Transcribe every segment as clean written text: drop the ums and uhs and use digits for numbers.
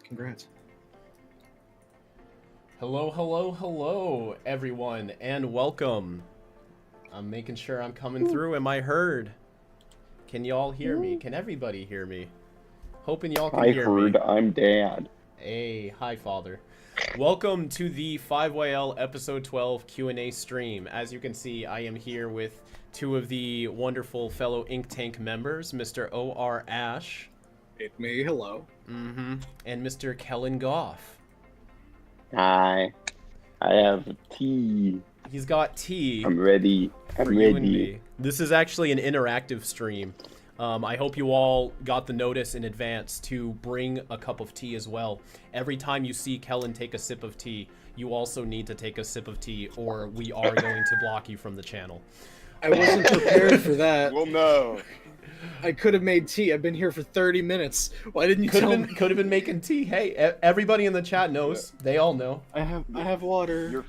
Congrats. Hello, everyone, and welcome. I'm making sure I'm coming through. Am I heard? Can y'all hear me? Can everybody hear me? Hoping y'all can hear me. I'm Dad. Hey, hi, Father. Welcome to the 5YL Episode 12 Q&A stream. As you can see, I am here with two of the wonderful fellow Ink Tank members, Mr. O.R.Ash. It's me, hello. And Mr. Kellen Goff. Hi. I have tea. He's got tea. I'm ready. For you and me. This is actually an interactive stream. I hope you all got the notice in advance to bring a cup of tea as well. Every time you see Kellen take a sip of tea, you also need to take a sip of tea, or we are going to block you from the channel. I wasn't prepared for that. Well, no. I could have made tea. I've been here for 30 minutes. Why didn't you tell me? Could have been making tea. Hey, everybody in the chat knows. They all know. I have water.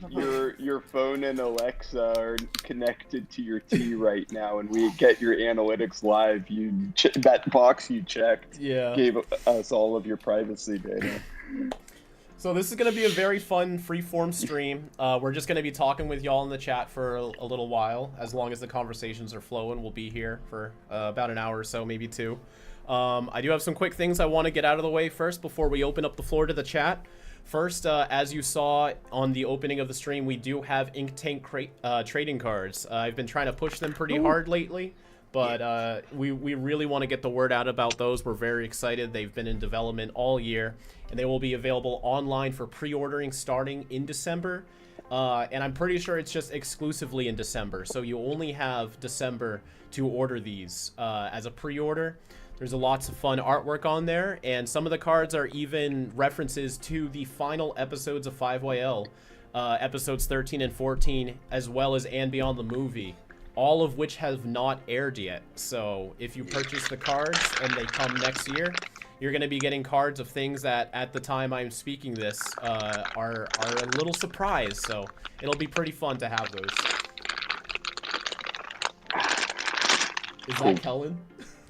Your phone and Alexa are connected to your tea right now, and we get your analytics live. That box you checked gave us all of your privacy data. So this is going to be a very fun freeform stream. We're just going to be talking with y'all in the chat for a little while. As long as the conversations are flowing, we'll be here for about an hour or so, maybe two. I do have some quick things I want to get out of the way first before we open up the floor to the chat. First, as you saw on the opening of the stream, we do have Ink Tank trading cards. I've been trying to push them pretty hard lately. But we really want to get the word out about those. We're very excited. They've been in development all year, and they will be available online for pre-ordering starting in December. And I'm pretty sure it's just exclusively in December, so you only have December to order these as a pre-order. There's lots of fun artwork on there, and some of the cards are even references to the final episodes of 5YL, episodes 13 and 14, as well as And Beyond the movie. All of which have not aired yet. So if you purchase the cards and they come next year, you're going to be getting cards of things that at the time I'm speaking this are a little surprise. So it'll be pretty fun to have those. Is that Kellen?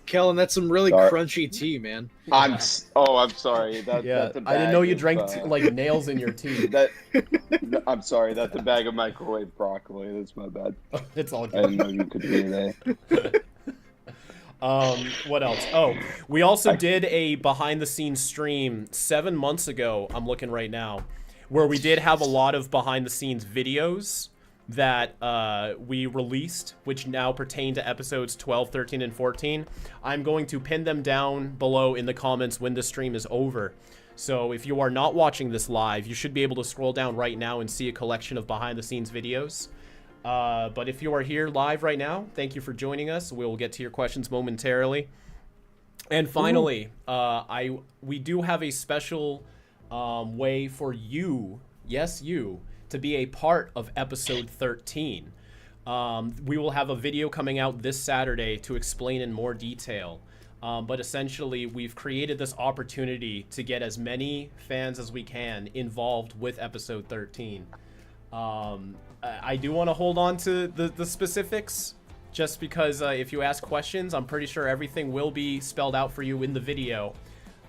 Kellen, that's some really crunchy tea, man. I'm sorry. That's a bag I didn't know you drank like nails in your tea. I'm sorry. That's a bag of microwave broccoli. That's my bad. It's all good. I didn't know you could hear that. What else? Oh, we also did a behind-the-scenes stream 7 months ago. I'm looking right now, where we did have a lot of behind-the-scenes videos that we released, which now pertain to episodes 12, 13, and 14. I'm going to pin them down below in the comments when the stream is over. So if you are not watching this live, you should be able to scroll down right now and see a collection of behind-the-scenes videos. But if you are here live right now, thank you for joining us. We will get to your questions momentarily. And finally, we do have a special way for you, yes, you, to be a part of episode 13. We will have a video coming out this Saturday to explain in more detail. But essentially, we've created this opportunity to get as many fans as we can involved with episode 13. I do want to hold on to the specifics, just because if you ask questions, I'm pretty sure everything will be spelled out for you in the video.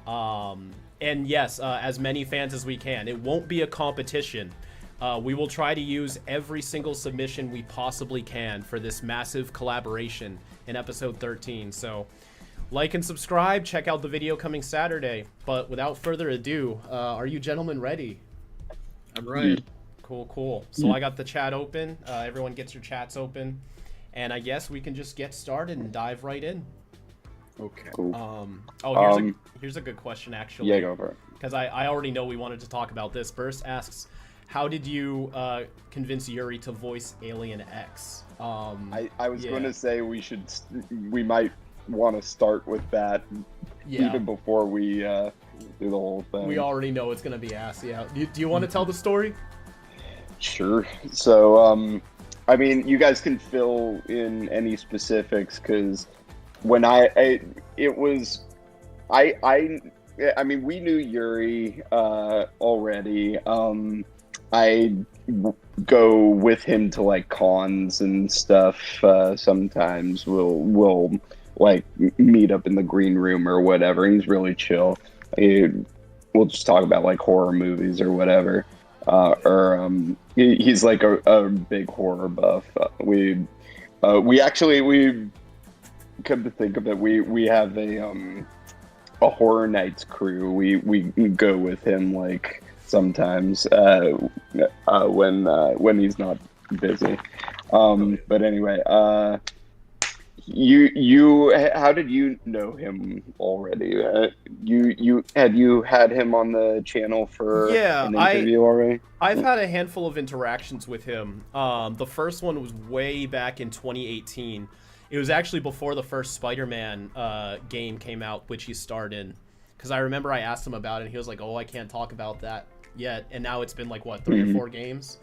And yes, as many fans as we can. It won't be a competition. We will try to use every single submission we possibly can for this massive collaboration in episode 13. So like and subscribe, check out the video coming Saturday. But without further ado, are you gentlemen ready? I'm right. Cool. So I got the chat open. Everyone gets your chats open. And I guess we can just get started and dive right in. Okay. Cool. Here's a good question, actually. Yeah, go for it. Because I already know we wanted to talk about this. Burst asks, how did you convince Yuri to voice Alien X? I was going to say we might want to start with that even before we do the whole thing. We already know it's going to be ass. Yeah. Do you want to tell the story? Sure. So, I mean, you guys can fill in any specifics, because when I mean, we knew Yuri already. I go with him to like cons and stuff. Sometimes we'll like meet up in the green room or whatever. He's really chill. we'll just talk about like horror movies or whatever. He's like a big horror buff. We come to think of it, we have a horror nights crew. We go with him like sometimes when he's not busy. But anyway, you how did you know him already? You had him on the channel for an interview already? I've had a handful of interactions with him. The first one was way back in 2018. It was actually before the first Spider-Man game came out, which he starred in. Because I remember I asked him about it, and he was like, "Oh, I can't talk about that yet." And now it's been like what, 3 or 4 games.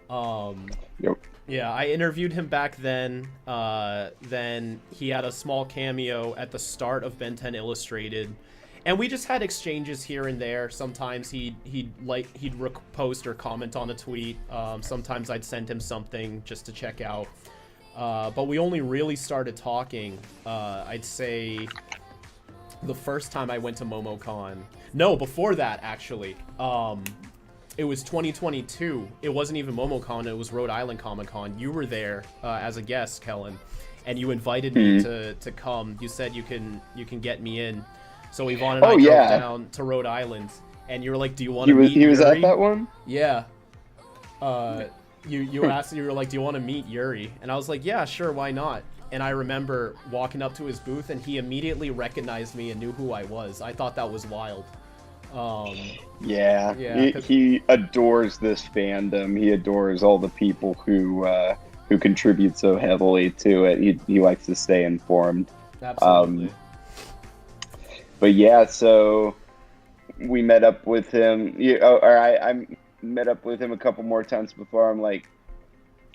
Yep. Yeah, I interviewed him back then. Then he had a small cameo at the start of Ben 10 Illustrated, and we just had exchanges here and there. Sometimes he'd repost or comment on a tweet. Sometimes I'd send him something just to check out. But we only really started talking, I'd say, the first time I went to MomoCon. No, before that, actually. It was 2022. It wasn't even MomoCon, it was Rhode Island Comic-Con. You were there as a guest, Kellen, and you invited me to come. You said you can get me in. So Yvonne and I drove down to Rhode Island, and you were like, "Do you want to meet Yuri?" He was at that one? Yeah. You asked, you were like, "Do you want to meet Yuri?" And I was like, "Yeah, sure, why not?" And I remember walking up to his booth, and he immediately recognized me and knew who I was. I thought that was wild. He adores this fandom. He adores all the people who contribute so heavily to it. He likes to stay informed. Absolutely. But yeah, so we met up with him. I met up with him a couple more times before. I'm like,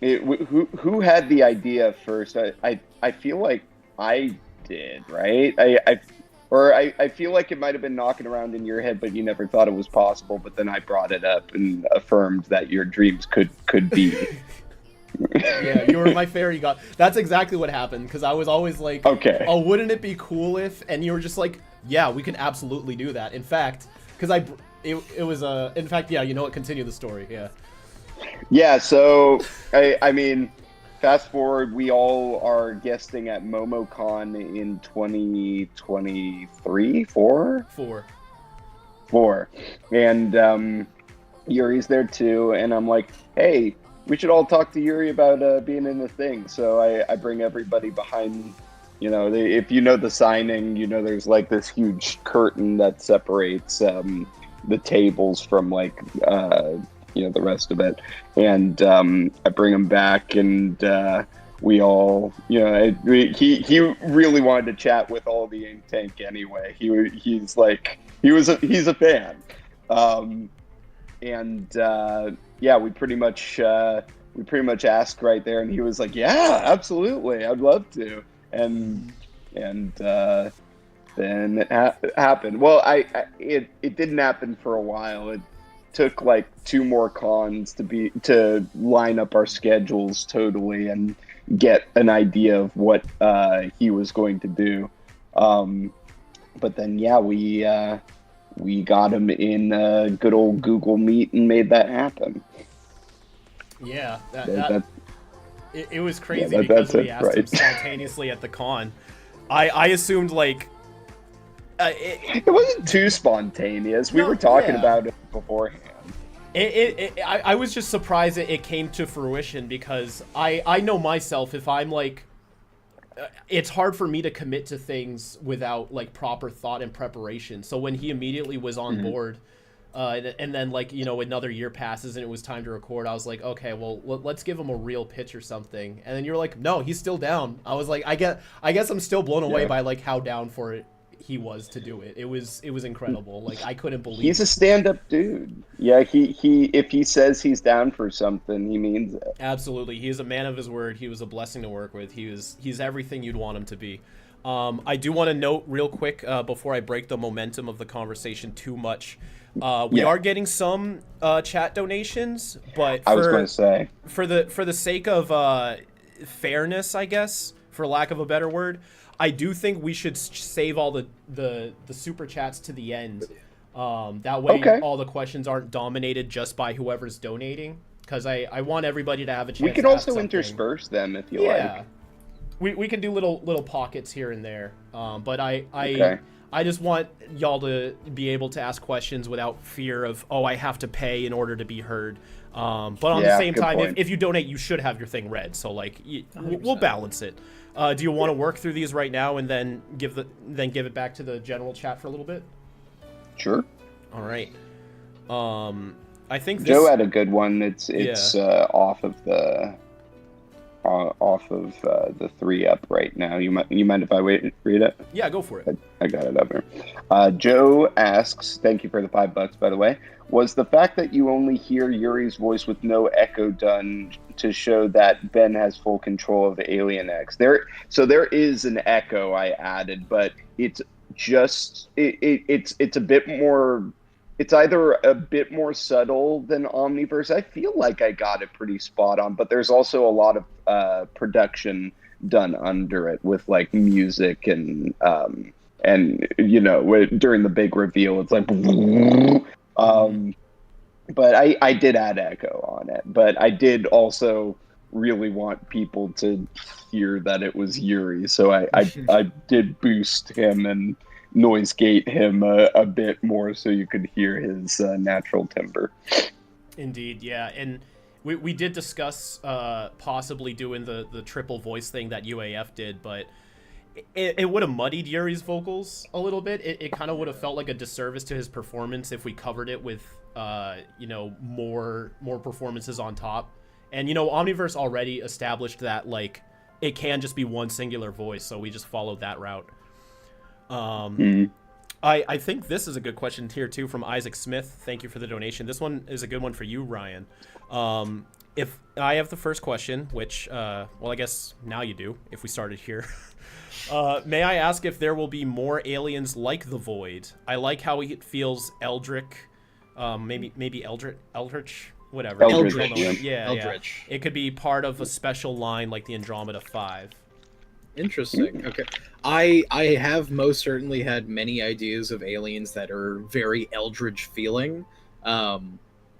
who had the idea first? I feel like I did, right? I feel like it might have been knocking around in your head, but you never thought it was possible. But then I brought it up and affirmed that your dreams could be. Yeah, you were my fairy god. That's exactly what happened, because I was always like, okay, "Oh, wouldn't it be cool if?" And you were just like, "Yeah, we can absolutely do that." In fact, because it was in fact, yeah, you know what? Continue the story. Yeah. Yeah. So I mean, fast forward, we all are guesting at MomoCon in 2023, 4, and Yuri's there too, and I'm like, "Hey, we should all talk to Yuri about being in the thing." So I bring everybody behind. You know, if you know the signing, you know there's like this huge curtain that separates the tables from like the rest of it, and I bring him back, and we all, he really wanted to chat with all the Ink Tank anyway. He's a fan, we pretty much asked right there, and he was like, "Yeah, absolutely, I'd love to." And then it happened. Well, it didn't happen for a while. It took like 2 more cons to line up our schedules totally and get an idea of what he was going to do. But then we got him in a good old Google Meet and made that happen. Yeah, it was crazy because we asked him spontaneously at the con. I assumed like it wasn't too spontaneous. We were talking about it beforehand. I was just surprised it came to fruition, because I know myself, if I'm like, it's hard for me to commit to things without like proper thought and preparation. So when he immediately was on board, and then like, another year passes and it was time to record, I was like, okay, well, let's give him a real pitch or something. And then you're like, no, he's still down. I was like, I guess I'm still blown away by like how down for it he was to do it. It was incredible. Like, I couldn't believe he's a stand-up dude. Yeah, he if he says he's down for something, he means it. Absolutely. He is a man of his word. He was a blessing to work with. He's everything you'd want him to be. I do want to note real quick before I break the momentum of the conversation too much. We are getting some chat donations, but I was going to say, for the sake of fairness, I guess, for lack of a better word, I do think we should save all the super chats to the end. That way, Okay. all the questions aren't dominated just by whoever's donating. Because I want everybody to have a chance. We can to ask also something. intersperse them if you Yeah. like. We can do little pockets here and there. But Okay. I just want y'all to be able to ask questions without fear of, oh, I have to pay in order to be heard. But on the same time, if you donate, you should have your thing read. So like, we'll balance it. Do you want to work through these right now and then give it back to the general chat for a little bit? Sure. All right. I think Joe had a good one. It's off of the 3-up right now. You mind if I read it? Yeah, go for it. I got it up here. Joe asks, thank you for the $5, by the way. Was the fact that you only hear Yuri's voice with no echo done to show that Ben has full control of Alien X? So there is an echo I added, but it's just it's a bit more. It's either a bit more subtle than Omniverse. I feel like I got it pretty spot on, but there's also a lot of production done under it with like music and you know, during the big reveal, it's like, but I did add echo on it, but I did also really want people to hear that it was Yuri, so I did boost him and noise gate him a bit more so you could hear his natural timbre. Indeed, yeah, and we did discuss possibly doing the triple voice thing that UAF did, but it would have muddied Yuri's vocals a little bit. It kind of would have felt like a disservice to his performance if we covered it with you know, more performances on top. And you know, Omniverse already established that like it can just be one singular voice, so we just followed that route. I think this is a good question here too from Isaac Smith. Thank you for the donation. This one is a good one for you, Ryan. If I have the first question, which well, I guess now you do if we started here. May I ask if there will be more aliens like the Void? I like how it feels Eldritch, maybe Eldritch, whatever. Eldritch. Yeah. Eldritch. It could be part of a special line like the Andromeda 5. Interesting. Okay. I have most certainly had many ideas of aliens that are very Eldritch feeling,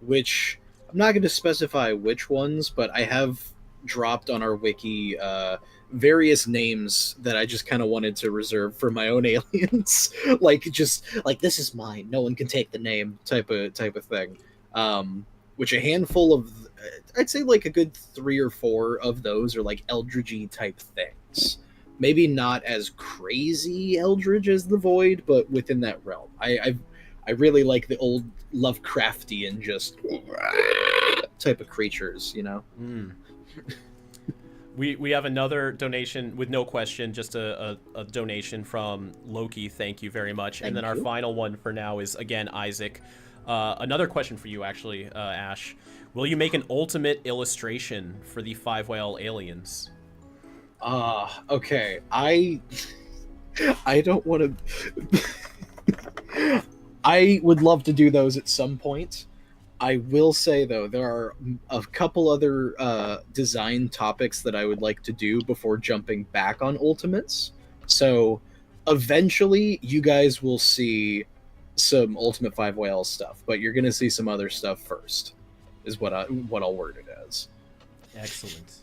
which I'm not going to specify which ones, but I have dropped on our wiki various names that I just kind of wanted to reserve for my own aliens, like this is mine, no one can take the name type of thing. Which a handful of, I'd say like a good 3 or 4 of those are like Eldritch-y type things. Maybe not as crazy Eldritch as the Void, but within that realm. I really like the old Lovecraftian just type of creatures, you know. We have another donation with no question, just a donation from Loki. Thank you very much. And then our final one for now is again Isaac. Another question for you, actually, Ash. Will you make an ultimate illustration for the 5 whale aliens? Okay. I don't want to. I would love to do those at some point. I will say, though, there are a couple other design topics that I would like to do before jumping back on Ultimates. So eventually you guys will see some Ultimate 5 Whale stuff, but you're going to see some other stuff first, is what I'll word it as. Excellent.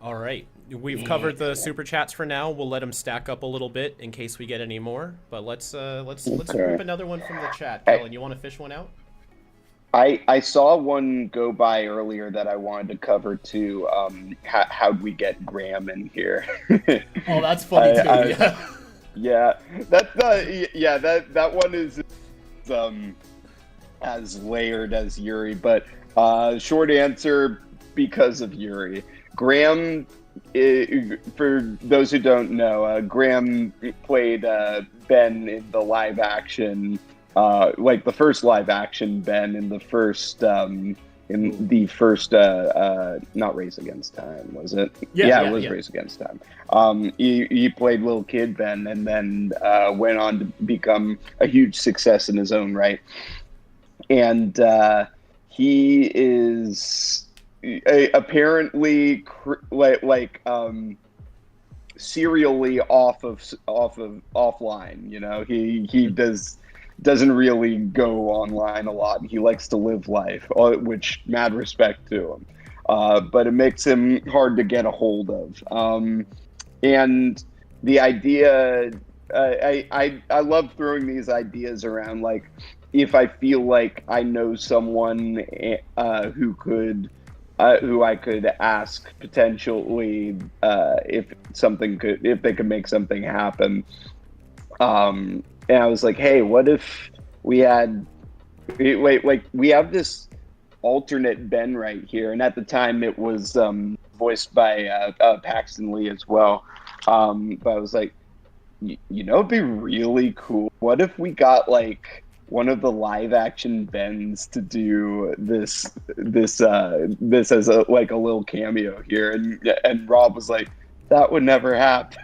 All right. We've covered the super chats for now. We'll let them stack up a little bit in case we get any more. But let's group another one from the chat. Kellen, you want to fish one out? I saw one go by earlier that I wanted to cover too. How'd we get Graham in here? Oh, that's funny too. Yeah, that one is as layered as Yuri, but short answer, because of Yuri. Graham, for those who don't know, Graham played Ben in the live action, like the first live action Ben in the first not Race Against Time, was it? Yeah, it was Race Against Time. He played little kid Ben, and then went on to become a huge success in his own right. And he is apparently serially offline. You know, he doesn't really go online a lot. He likes to live life, which mad respect to him. But it makes him hard to get a hold of. And the idea, I love throwing these ideas around. Like, if I feel like I know someone who I could ask potentially if they could make something happen. And I was like, hey, what if we had we have this alternate Ben right here, and at the time it was voiced by Paxton Lee as well. But I was like, you know, it'd be really cool. What if we got like one of the live action Bens to do this as a little cameo here? And Rob was like, that would never happen.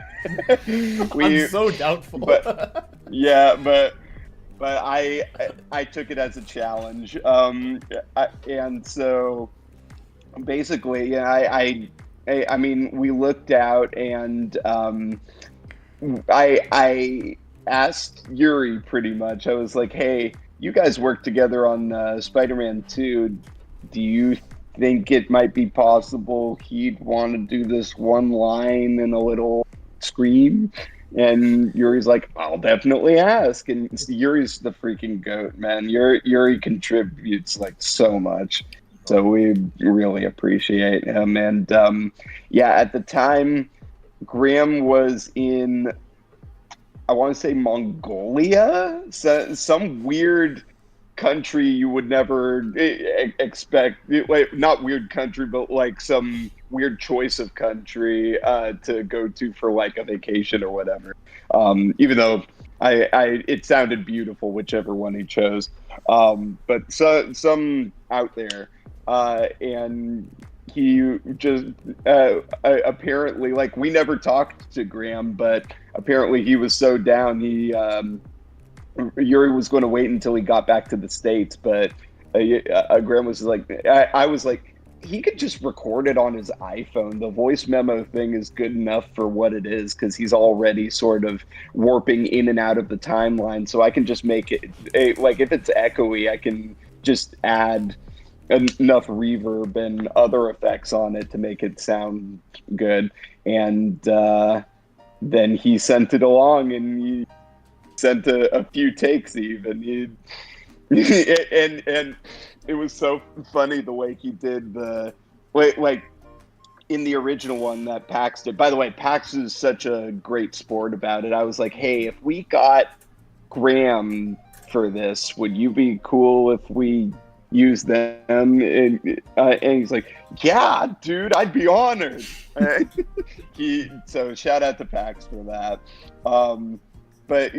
I'm so doubtful. But I took it as a challenge. And so basically, I mean, we looked out, and I asked Yuri pretty much. I was like, hey, you guys worked together on Spider-Man 2. Do you think it might be possible he'd want to do this one line in a little scream? And Yuri's like, I'll definitely ask. And Yuri's the freaking goat, man. Yuri contributes like so much. So we really appreciate him. And at the time, Graham was in, I want to say, Mongolia, so some weird country you would never expect. Not weird country, but like some weird choice of country to go to for like a vacation or whatever. Even though it sounded beautiful, whichever one he chose. But some out there, and he just apparently, like, we never talked to Graham, but apparently he was so down. Yuri was going to wait until he got back to the States, but Graham was like, I was like, he could just record it on his iPhone. The voice memo thing is good enough for what it is, because he's already sort of warping in and out of the timeline. So I can just make it, like, if it's echoey, I can just add enough reverb and other effects on it to make it sound good. And then he sent it along, and he sent a few takes even. And it was so funny the way he did like in the original one that Pax did. By the way, Pax is such a great sport about it. I was like, hey, if we got Graham for this, would you be cool if we use them? And he's like, yeah, dude, I'd be honored. So shout out to Pax for that. But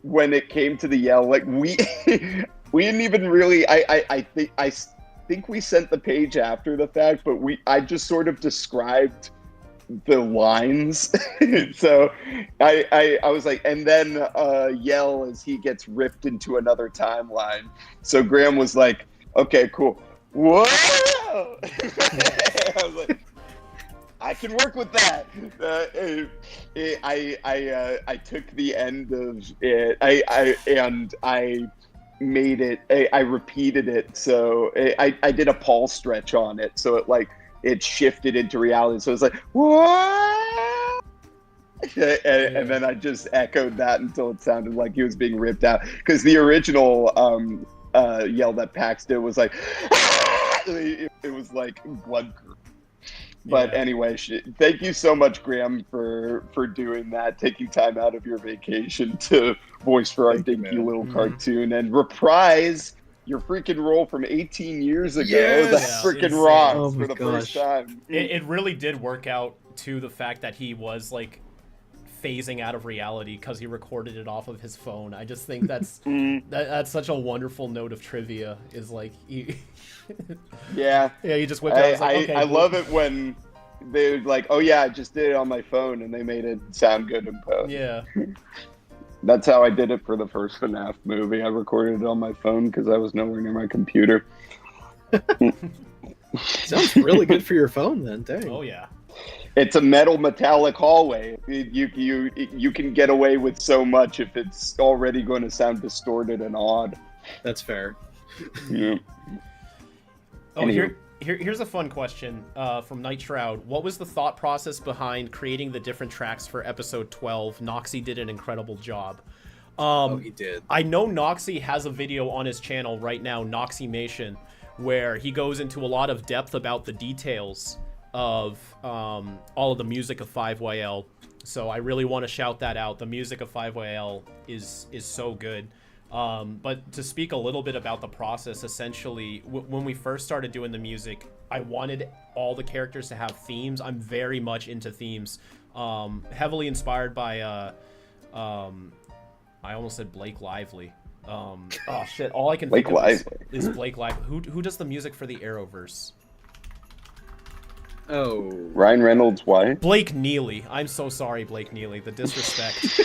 when it came to the yell, like, we didn't even really. I think we sent the page after the fact, but I just sort of described the lines. So I was like, and then yell as he gets ripped into another timeline. So Graham was like, okay, cool. Whoa! I was like, I can work with that. I took the end of it. I made it. I repeated it. So I did a Paul stretch on it. So it shifted into reality. So it was like, what? And then I just echoed that until it sounded like he was being ripped out. Because the original yell that Pax did was like, it was like blood. But anyway, thank you so much, Graham, for doing that, taking time out of your vacation to voice for our dinky little cartoon and reprise your freaking role from 18 years ago. Yes! That freaking rocks for the first time. It really did work out to the fact that he was like phasing out of reality because he recorded it off of his phone. I just think that's that's such a wonderful note of trivia. Is like he he just whipped out. I love it when they're like, oh yeah, I just did it on my phone, and they made it sound good in post. Yeah. That's how I did it for the first FNAF movie. I recorded it on my phone because I was nowhere near my computer. Sounds really good for your phone then, dang. Oh yeah. It's a metal metallic hallway. You can get away with so much if it's already going to sound distorted and odd. That's fair. Yeah. Oh, here's a fun question from Night Shroud. What was the thought process behind creating the different tracks for episode 12? Noxie did an incredible job. He did. I know Noxie has a video on his channel right now, Noximation, where he goes into a lot of depth about the details of all of the music of 5YL. So I really want to shout that out. The music of 5YL is so good. But to speak a little bit about the process, essentially, when we first started doing the music, I wanted all the characters to have themes. I'm very much into themes. Heavily inspired by, I almost said Blake Lively. Oh shit, all I can think of is Blake Lively. Who does the music for the Arrowverse? Oh. Ryan Reynolds' wife? Blake Neely. I'm so sorry, Blake Neely. The disrespect.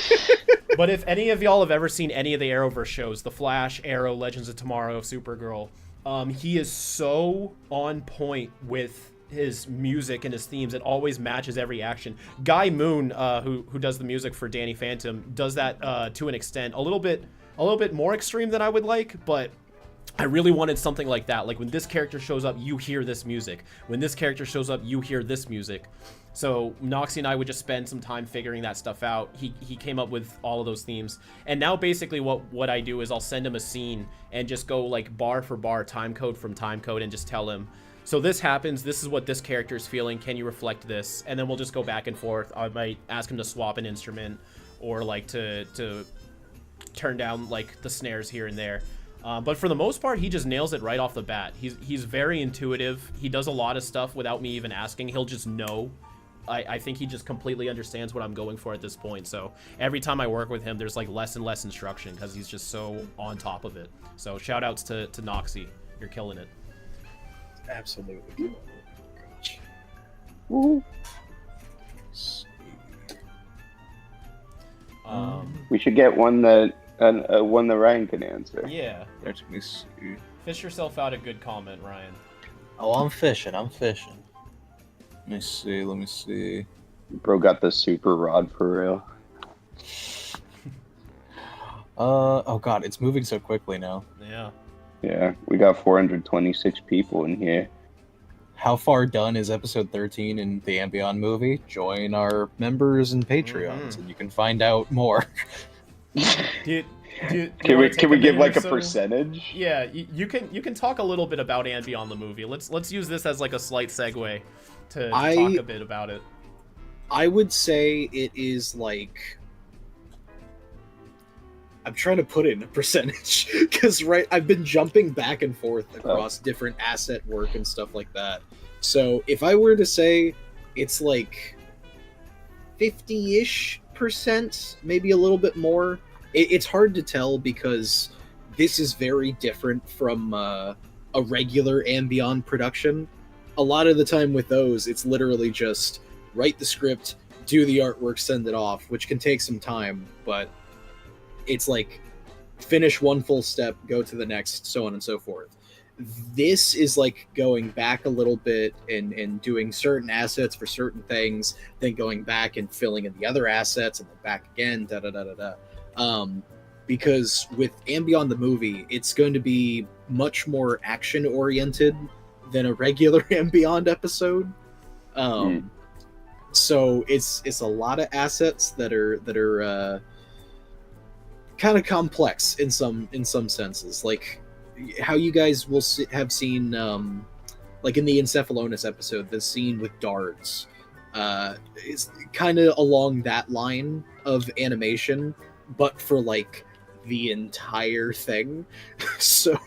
But if any of y'all have ever seen any of the Arrowverse shows, The Flash, Arrow, Legends of Tomorrow, Supergirl, he is so on point with his music and his themes. It always matches every action. Guy Moon, who does the music for Danny Phantom, does that to an extent. A little bit more extreme than I would like, but I really wanted something like that. Like when this character shows up, you hear this music. When this character shows up, you hear this music. So Noxie and I would just spend some time figuring that stuff out. He came up with all of those themes. And now basically what I do is I'll send him a scene and just go like bar for bar, time code from time code, and just tell him, so this happens, this is what this character is feeling, can you reflect this? And then we'll just go back and forth. I might ask him to swap an instrument or like to turn down like the snares here and there. But for the most part, he just nails it right off the bat. He's very intuitive. He does a lot of stuff without me even asking. He'll just know. I think he just completely understands what I'm going for at this point. So every time I work with him, there's like less and less instruction because he's just so on top of it. So shout outs to Noxie. You're killing it. Absolutely. Gosh. Woo. We should get one that Ryan can answer. Yeah. Let me see. Fish yourself out a good comment, Ryan. Oh, I'm fishing. Let me see. Bro got the super rod for real. Oh god, it's moving so quickly now. Yeah. Yeah, we got 426 people in here. How far done is episode 13 in the And Beyond movie? Join our members and Patreons, and you can find out more. Can we give like a percentage? Yeah, you can talk a little bit about And Beyond the movie. Let's use this as like a slight segue to talk a bit about it. I would say it is like, I'm trying to put it in a percentage because I've been jumping back and forth across different asset work and stuff like that. So if I were to say it's like 50-ish%, maybe a little bit more. It's hard to tell because this is very different from a regular And Beyond production. A lot of the time with those, it's literally just write the script, do the artwork, send it off, which can take some time, but it's like finish one full step, go to the next, so on and so forth. This is like going back a little bit and doing certain assets for certain things, then going back and filling in the other assets, and then back again, because with And Beyond the movie, it's going to be much more action oriented than a regular And Beyond episode. So it's a lot of assets that are kind of complex in some senses, like how you guys will have seen, like in the Encephalonus episode, the scene with Dards. It's kind of along that line of animation, but for like the entire thing. So,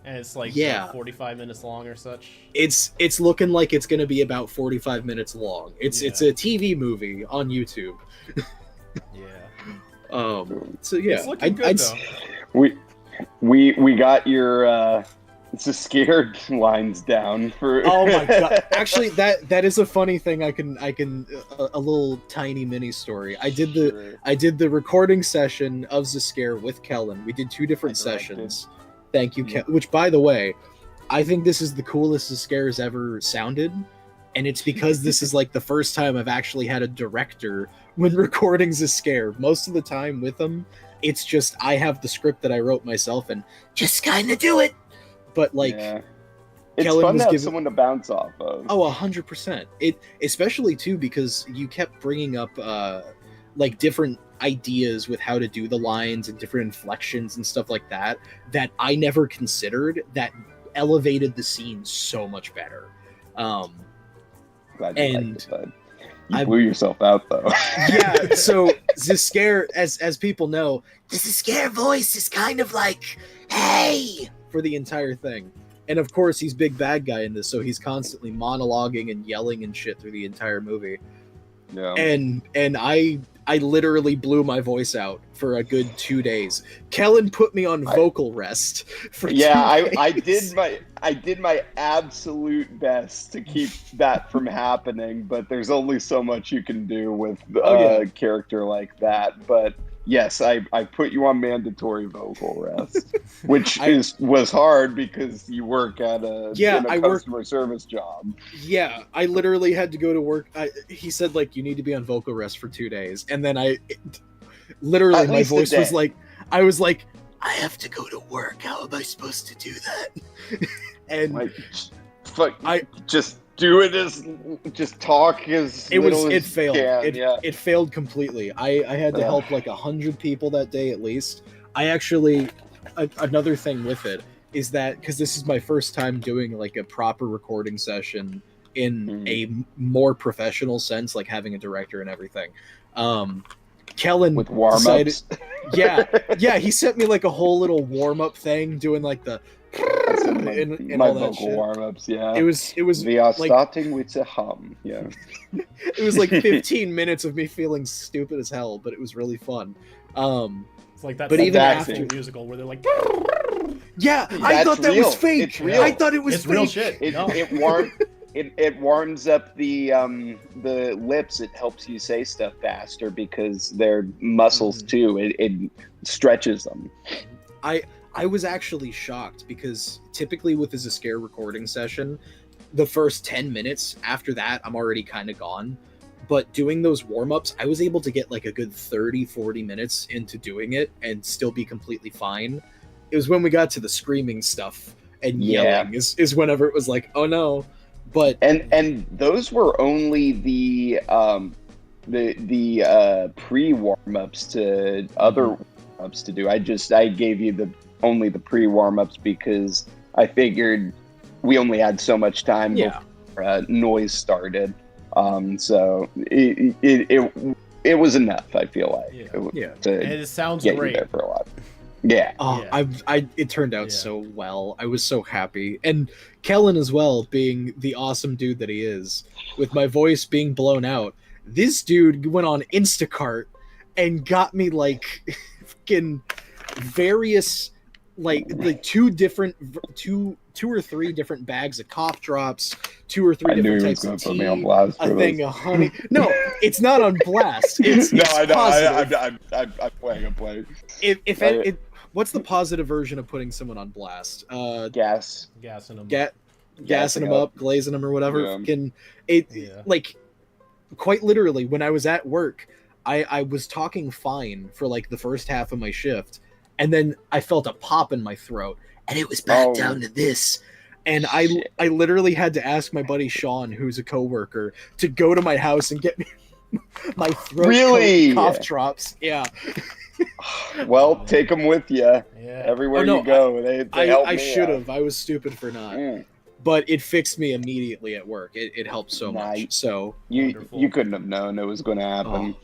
and it's like 45 minutes long or such. It's looking like it's going to be about 45 minutes long. It's a TV movie on YouTube. Yeah. So yeah, it's looking good though. We got your it's a scared lines down for. Oh my god! Actually, that is a funny thing. I can a little tiny mini story. I did the recording session of Zascare with Kellen. We did 2 different sessions. Thank you, Kellen. Which, by the way, I think this is the coolest Zascare has ever sounded. And it's because this is like the first time I've actually had a director when recording Ziskare. Most of the time with him, it's just I have the script that I wrote myself and just kind of do it. But like, yeah. It's Kellen fun was to have given... someone to bounce off of. Oh, 100%. It especially too because you kept bringing up like different ideas with how to do the lines and different inflections and stuff like that I never considered that elevated the scene so much better. Glad you liked it, bud. You blew yourself out though. Yeah, so Ziskare, as people know, the Ziskare voice is kind of like, hey, for the entire thing. And of course, he's big bad guy in this, so he's constantly monologuing and yelling and shit through the entire movie. Yeah. And I literally blew my voice out for a good 2 days. Kellen put me on vocal rest for 2 days. I did my absolute best to keep that from happening, but there's only so much you can do with a character like that. But yes, I put you on mandatory vocal rest, which was hard because you work at a customer service job. Yeah, I literally had to go to work. He said, like, you need to be on vocal rest for 2 days. And then literally my voice was like, I was like, I have to go to work. How am I supposed to do that? And just do it just talk as it failed. Can, it failed completely. I had to help like 100 people that day at least. I actually another thing with it is that because this is my first time doing like a proper recording session in a more professional sense, like having a director and everything. Kellen with warm-ups. Yeah, he sent me like a whole little warm-up thing doing like the and my all that vocal shit. Warm-ups, yeah. It was we are like, starting with a hum, yeah. It was like 15 minutes of me feeling stupid as hell, but it was really fun. It's like that but even after musical where they're like, yeah, I thought that was fake. It's real. I thought it was it's fake. Real shit. It warms up the lips. It helps you say stuff faster because they're muscles too. It stretches them. I was actually shocked because typically with a Ziskare recording session, the first 10 minutes after that, I'm already kind of gone. But doing those warm-ups, I was able to get like a good 30, 40 minutes into doing it and still be completely fine. It was when we got to the screaming stup and yelling is whenever it was like, oh no. But and those were only the pre warm-ups to other warm-ups to do. I gave you only the pre warm-ups because I figured we only had so much time before noise started. So it was enough. I feel like and it sounds get great you there for a lot. Yeah. It turned out so well. I was so happy. And Kellen as well, being the awesome dude that he is, with my voice being blown out. This dude went on Instacart and got me like fucking various like two or three different bags of cough drops, 2 or 3 different types of tea, a thing of honey. No, it's not on blast. It's I know. positive. I'm playing. What's the positive version of putting someone on blast? Gassing them up, glazing them or whatever. Like quite literally when I was at work, I was talking fine for like the first half of my shift, and then I felt a pop in my throat, and it was back down to this. And I literally had to ask my buddy Sean, who's a coworker, to go to my house and get me my throat cough drops. Yeah. Well, take them with you everywhere you go. They help I me should out. have. I was stupid for not. But it fixed me immediately at work. It helped so much. So you couldn't have known it was going to happen.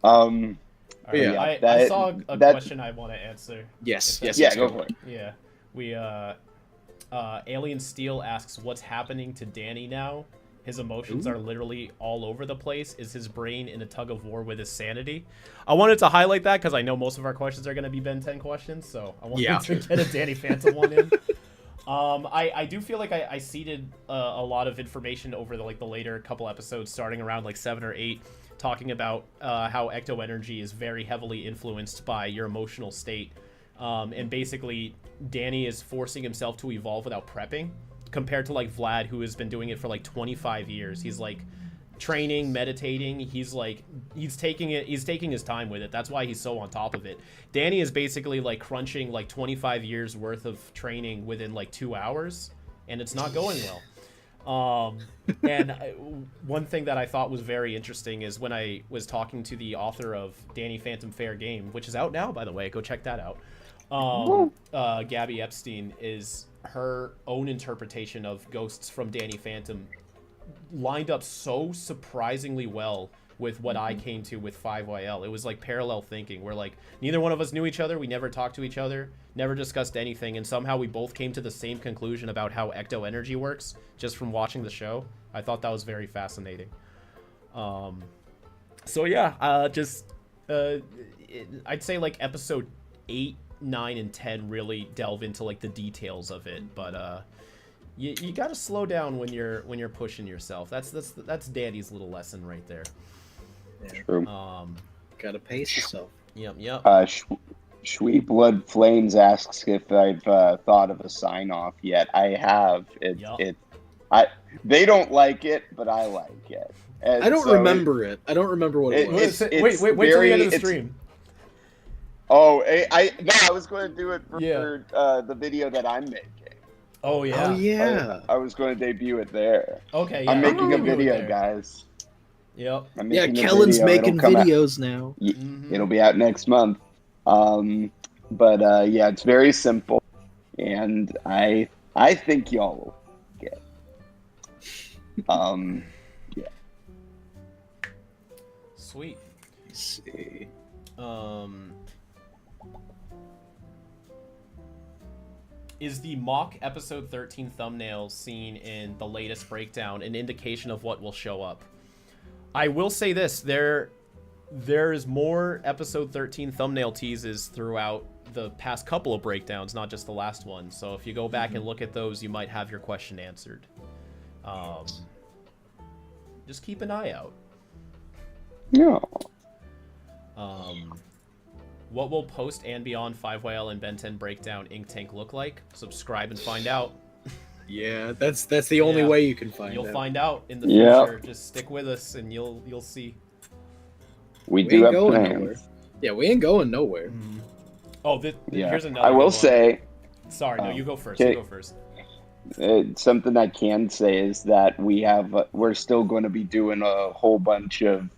I saw a question I want to answer. Yes, go for it. Yeah, we Alien Steel asks, what's happening to Danny now? His emotions are literally all over the place. Is his brain in a tug of war with his sanity? I wanted to highlight that because I know most of our questions are going to be Ben 10 questions, so I wanted to get a Danny Phantom one in. I do feel like I seeded a lot of information over the later couple episodes, starting around like 7 or 8, talking about how ecto energy is very heavily influenced by your emotional state, and basically Danny is forcing himself to evolve without prepping, compared to like Vlad, who has been doing it for like 25 years. He's like training, meditating. He's taking his time with it. That's why he's so on top of it. Danny is basically like crunching like 25 years worth of training within like 2 hours, and it's not going well. One thing that I thought was very interesting is when I was talking to the author of Danny Phantom Fair Game, which is out now, by the way, go check that out. Gabby Epstein, is her own interpretation of ghosts from Danny Phantom lined up so surprisingly well with what I came to with 5YL. It was like parallel thinking, where like neither one of us knew each other, we never talked to each other, never discussed anything, and somehow we both came to the same conclusion about how ecto energy works just from watching the show. I thought that was very fascinating. So yeah, I'd say like episode 8, 9, and 10 really delve into like the details of it, but you gotta slow down when you're pushing yourself. That's Danny's little lesson right there. Yeah. True. Gotta pace yourself. Yep. Sweet Blood Flames asks if I've thought of a sign off yet. I have. They don't like it, but I like it. And I don't remember it. I don't remember what it was. Wait till the end of the stream. Oh, I was going to do it for the video that I'm making. Oh yeah. Oh yeah. I was going to debut it there. Okay. Yeah, I'm making a video, guys. Yep. Yeah, Kellen's making videos now. It'll be out next month. But it's very simple, and I think y'all will get. Yeah. Sweet. Let's see. Is the mock episode 13 thumbnail seen in the latest breakdown an indication of what will show up? I will say this, there's more episode 13 thumbnail teases throughout the past couple of breakdowns, not just the last one. So if you go back and look at those, you might have your question answered. Just keep an eye out. No. What will post and beyond 5YL and Ben 10 breakdown Ink Tank look like? Subscribe and find out. Yeah, that's the only way you can find out. You'll find out in the future. Just stick with us and you'll see. We do have plans. Nowhere. Yeah, we ain't going nowhere. Mm-hmm. Oh, here's another. I will say. Sorry, no, you go first. Okay. You go first. Something I can say is that we're still going to be doing a whole bunch of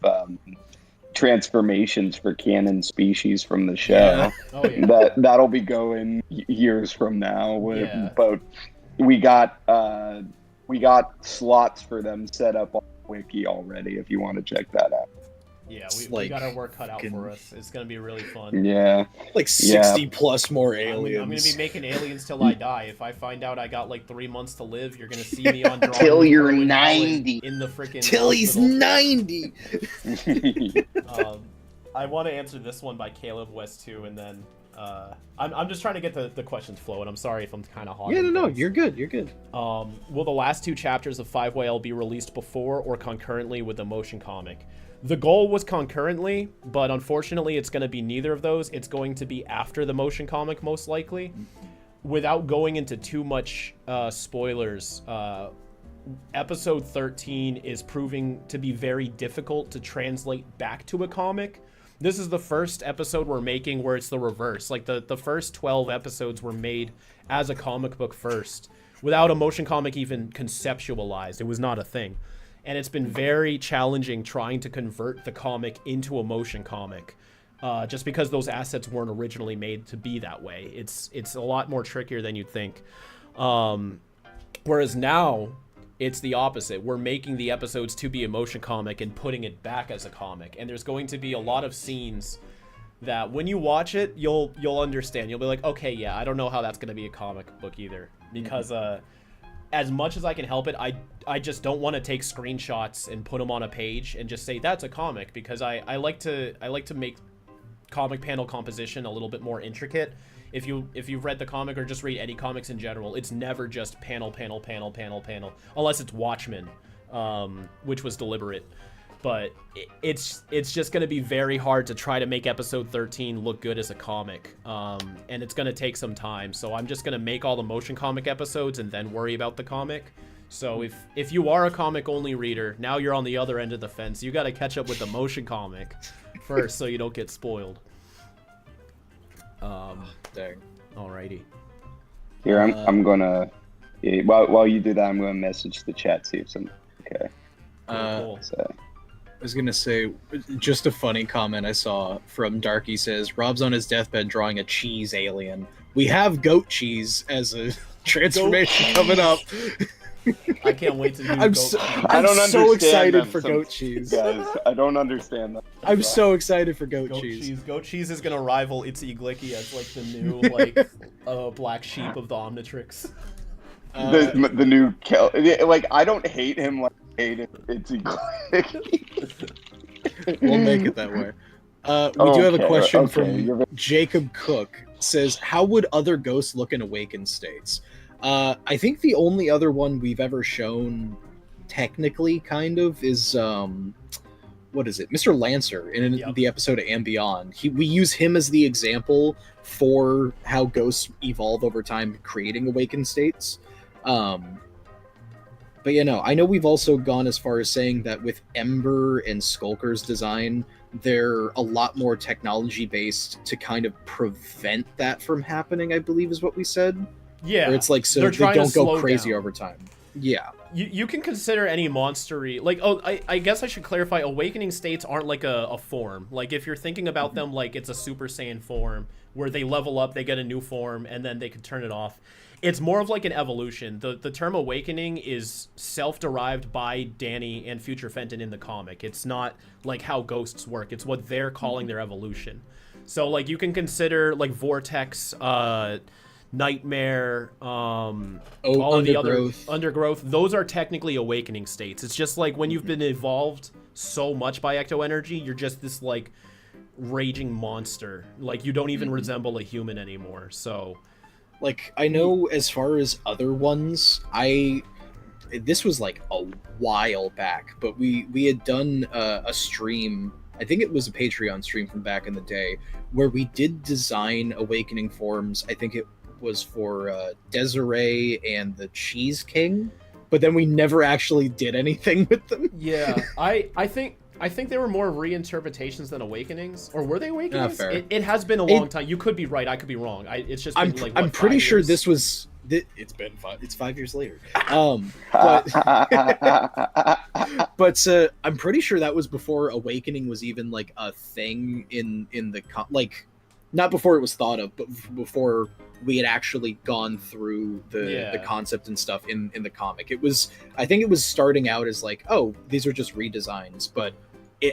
transformations for canon species from the show. Yeah. Oh, yeah. That'll be going years from now. But we got slots for them set up on the wiki already. If you want to check that out. Yeah, we got our work cut out for us. It's gonna be really fun. Yeah, like 60 plus more aliens. I'm gonna be making aliens till I die. If I find out I got like 3 months to live, you're gonna see me on drawing till you're 90 in the freaking till he's 90. I want to answer this one by Caleb West too, and then I'm just trying to get the questions flowing. I'm sorry if I'm kind of hogging. Yeah, no, you're good. Will the last 2 chapters of 5YL be released before or concurrently with the motion comic? The goal was concurrently, but unfortunately it's going to be neither of those. It's going to be after the motion comic, most likely. Without going into too much spoilers, episode 13 is proving to be very difficult to translate back to a comic. This is the first episode we're making where it's the reverse. Like the first 12 episodes were made as a comic book first, without a motion comic even conceptualized. It was not a thing. And it's been very challenging trying to convert the comic into a motion comic, just because those assets weren't originally made to be that way. It's a lot more trickier than you'd think. Whereas now, it's the opposite. We're making the episodes to be a motion comic and putting it back as a comic. And there's going to be a lot of scenes that when you watch it, you'll understand. You'll be like, okay, yeah, I don't know how that's going to be a comic book either, because as much as I can help it, I just don't want to take screenshots and put them on a page and just say that's a comic, because I like to make comic panel composition a little bit more intricate. If you've read the comic or just read any comics in general, it's never just panel, unless it's Watchmen, which was deliberate. but it's just going to be very hard to try to make episode 13 look good as a comic, and it's going to take some time. So I'm just going to make all the motion comic episodes and then worry about the comic. So if you are a comic only reader, now you're on the other end of the fence. You got to catch up with the motion comic first so you don't get spoiled. Dang. Alrighty. Here, I'm gonna. Yeah, while you do that, I'm gonna message the chat, see if some. Okay. Cool. So. I was gonna say, just a funny comment I saw from Darky says, Rob's on his deathbed drawing a cheese alien. We have goat cheese as a transformation coming up. I can't wait to do I'm so excited for goat cheese. Guys, I don't understand that. I'm so excited for goat cheese. Goat cheese is gonna rival Itzy Glicky as like the new black sheep of the Omnitrix. The new like I don't hate him like I hate Itzy Glicky. We'll make it that way. We do have a question from Jacob Cook. Says, how would other ghosts look in awakened states? I think the only other one we've ever shown, technically, kind of, is what is it? Mr. Lancer in the episode of And Beyond. We use him as the example for how ghosts evolve over time, creating awakened states. But I know we've also gone as far as saying that with Ember and Skulker's design, they're a lot more technology based to kind of prevent that from happening, I believe is what we said. Yeah, or it's like so they don't go crazy over time. Yeah, you can consider any monstery like I guess I should clarify. Awakening states aren't like a form. Like if you're thinking about them like it's a Super Saiyan form where they level up, they get a new form, and then they can turn it off. It's more of like an evolution. The term awakening is self-derived by Danny and Future Fenton in the comic. It's not like how ghosts work. It's what they're calling their evolution. So like you can consider like Vortex, Nightmare, all of the other Undergrowth, those are technically awakening states. It's just like when you've been evolved so much by ecto energy, you're just this like raging monster. Like you don't even resemble a human anymore. So like I know as far as other ones, this was like a while back, but we had done a stream, I think it was a Patreon stream from back in the day, where we did design awakening forms. I think it was for Desiree and the Cheese King, but then we never actually did anything with them. Yeah, I think they were more reinterpretations than awakenings, or were they awakenings? It has been a long time. You could be right. I could be wrong. It's just been like what, I'm pretty sure years? This was. It's been 5 years later. But I'm pretty sure that was before awakening was even like a thing in the like, not before it was thought of, but before we had actually gone through the concept and stuff in the comic. I think it was starting out as like, oh, these are just redesigns, but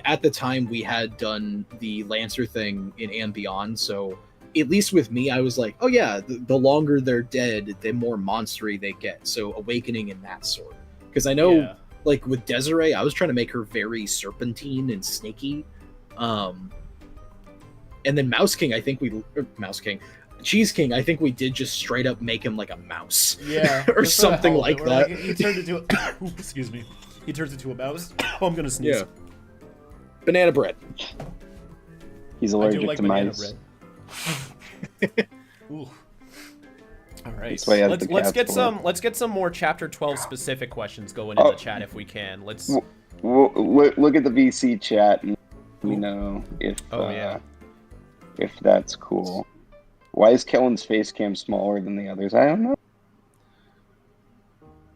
at the time we had done the Lancer thing in And Beyond, so at least with me, I was like, oh yeah, the longer they're dead, the more monstery they get. So awakening in that sort. Because I know, like with Desiree, I was trying to make her very serpentine and snaky. And then Cheese King, I think we did just straight up make him like a mouse. Yeah. or something like that. Like, he turned into a... excuse me. He turns into a mouse. Oh, I'm gonna sneeze. Yeah. Banana bread. He's allergic to mice. Ooh. All right. Let's get some more chapter 12 specific questions going in the chat if we can. Let's look at the VC chat and let me know if if that's cool. Why is Kellen's face cam smaller than the others? I don't know.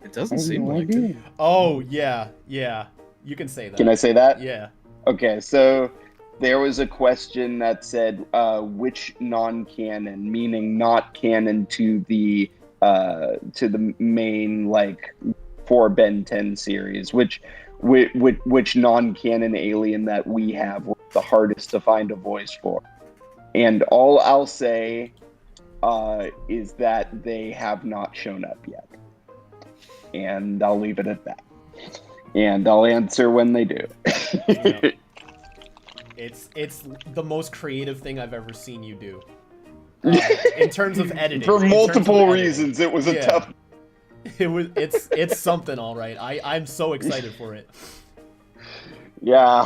It doesn't seem like it. Oh yeah. You can say that. Can I say that? Yeah. Okay, so there was a question that said which non-canon, meaning not canon to the main like for Ben 10 series, which non-canon alien that we have was the hardest to find a voice for. And all I'll say is that they have not shown up yet. And I'll leave it at that. And I'll answer when they do. Yeah. It's the most creative thing I've ever seen you do. In terms of editing. For multiple reasons, it was a tough... It's something, all right. I'm so excited for it. Yeah.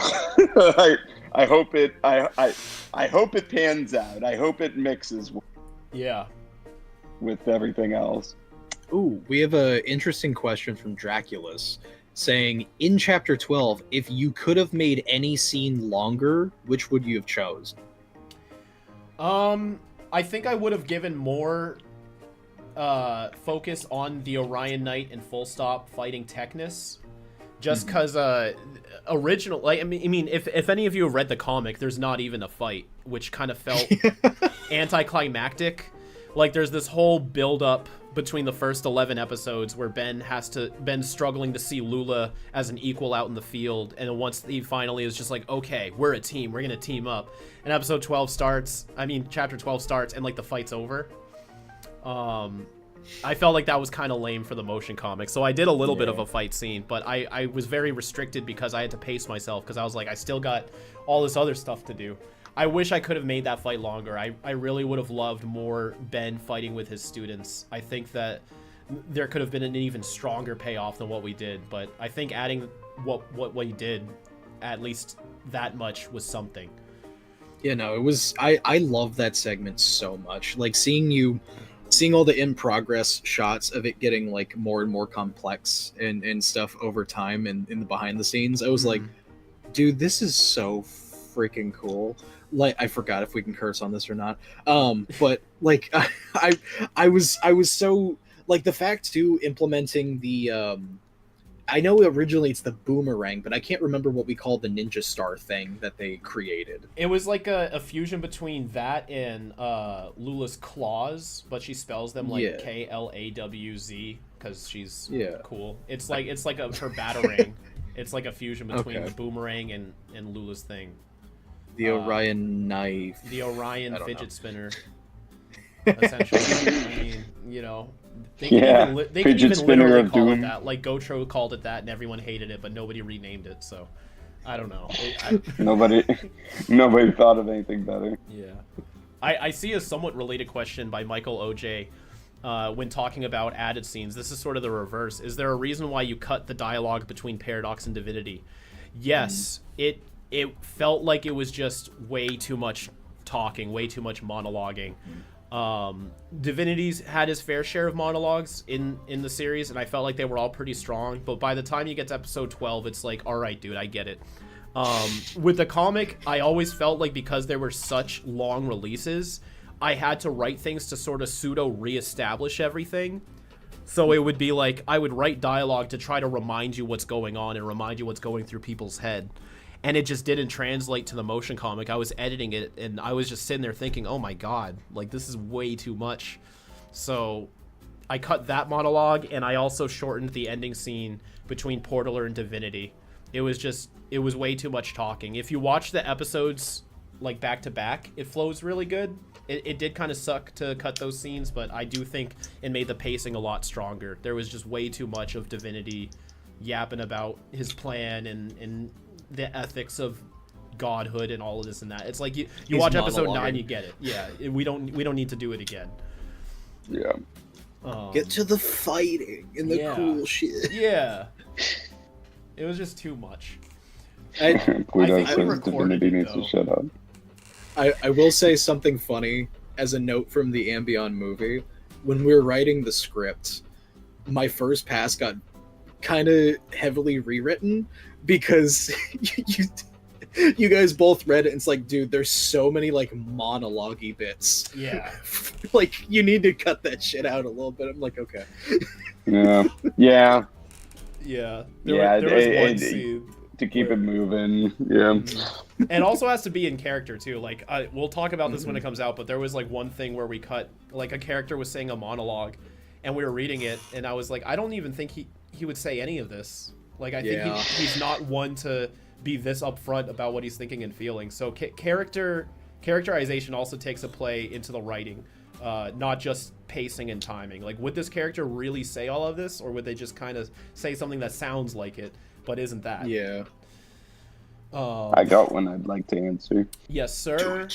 I hope it I hope it pans out. I hope it mixes with everything else. Ooh, we have a interesting question from Draculus saying, in chapter 12, if you could have made any scene longer, which would you have chose? I think I would have given more focus on the Orion Knight and Full Stop fighting Technus. Just because original, like, I mean, if any of you have read the comic, there's not even a fight, which kind of felt anticlimactic. Like, there's this whole build-up between the first 11 episodes where Ben's struggling to see Lula as an equal out in the field, and once he finally is just like, okay, we're a team, we're gonna team up, and chapter 12 starts, and like the fight's over. I felt like that was kind of lame for the motion comic, so I did a little bit of a fight scene, but I was very restricted because I had to pace myself, because I was like, I still got all this other stuff to do. I wish I could have made that fight longer. I really would have loved more Ben fighting with his students. I think that there could have been an even stronger payoff than what we did, but I think adding what we did, at least that much, was something. Yeah, no, it was, I love that segment so much. Like, seeing all the in progress shots of it getting like more and more complex and stuff over time and in the behind the scenes, I was like, dude, this is so freaking cool. Like, I forgot if we can curse on this or not. But like I was so, like, the fact too, implementing the I know originally it's the boomerang, but I can't remember what we called the ninja star thing that they created. It was like a fusion between that and Lula's claws, but she spells them like Klawz because she's cool. It's like her batarang. It's like a fusion between the boomerang and Lula's thing. The Orion knife. The Orion fidget spinner. Essentially, I mean, you know. They can even literally call it that. Like, Gotro called it that, and everyone hated it, but nobody renamed it. So, I don't know. Nobody thought of anything better. Yeah, I see a somewhat related question by Michael OJ when talking about added scenes. This is sort of the reverse. Is there a reason why you cut the dialogue between Paradox and Divinity? Yes, it felt like it was just way too much talking, way too much monologuing. Divinity's had his fair share of monologues in the series, and I felt like they were all pretty strong, but by the time you get to episode 12, it's like, all right, dude, I get it. With the comic, I always felt like because there were such long releases, I had to write things to sort of pseudo reestablish everything. So it would be like, I would write dialogue to try to remind you what's going on and remind you what's going through people's head. And it just didn't translate to the motion comic. I was editing it, and I was just sitting there thinking, oh my god, like, this is way too much. So I cut that monologue, and I also shortened the ending scene between Portaler and Divinity. It was way too much talking. If you watch the episodes, like, back to back, it flows really good. It did kind of suck to cut those scenes, but I do think it made the pacing a lot stronger. There was just way too much of Divinity yapping about his plan and the ethics of godhood and all of this and that. It's like you watch episode 9, you get it. Yeah, we don't need to do it again. Yeah. Get to the fighting and the cool shit. Yeah. It was just too much. Pluto says Divinity needs to shut up. I will say something funny as a note from the Ambion movie. When we were writing the script, my first pass got kind of heavily rewritten because you guys both read it, and it's like, dude, there's so many like monologue-y bits. Yeah. Like, you need to cut that shit out a little bit. I'm like, okay. Yeah. There was one scene to keep it moving. Yeah. And also has to be in character too. Like, we'll talk about this when it comes out, but there was like one thing where we cut, like, a character was saying a monologue, and we were reading it, and I was like, I don't even think he would say any of this. Like, I think he's not one to be this upfront about what he's thinking and feeling. So characterization also takes a play into the writing, not just pacing and timing. Like, would this character really say all of this, or would they just kind of say something that sounds like it but isn't that? Yeah. I got one I'd like to answer. Yes, sir.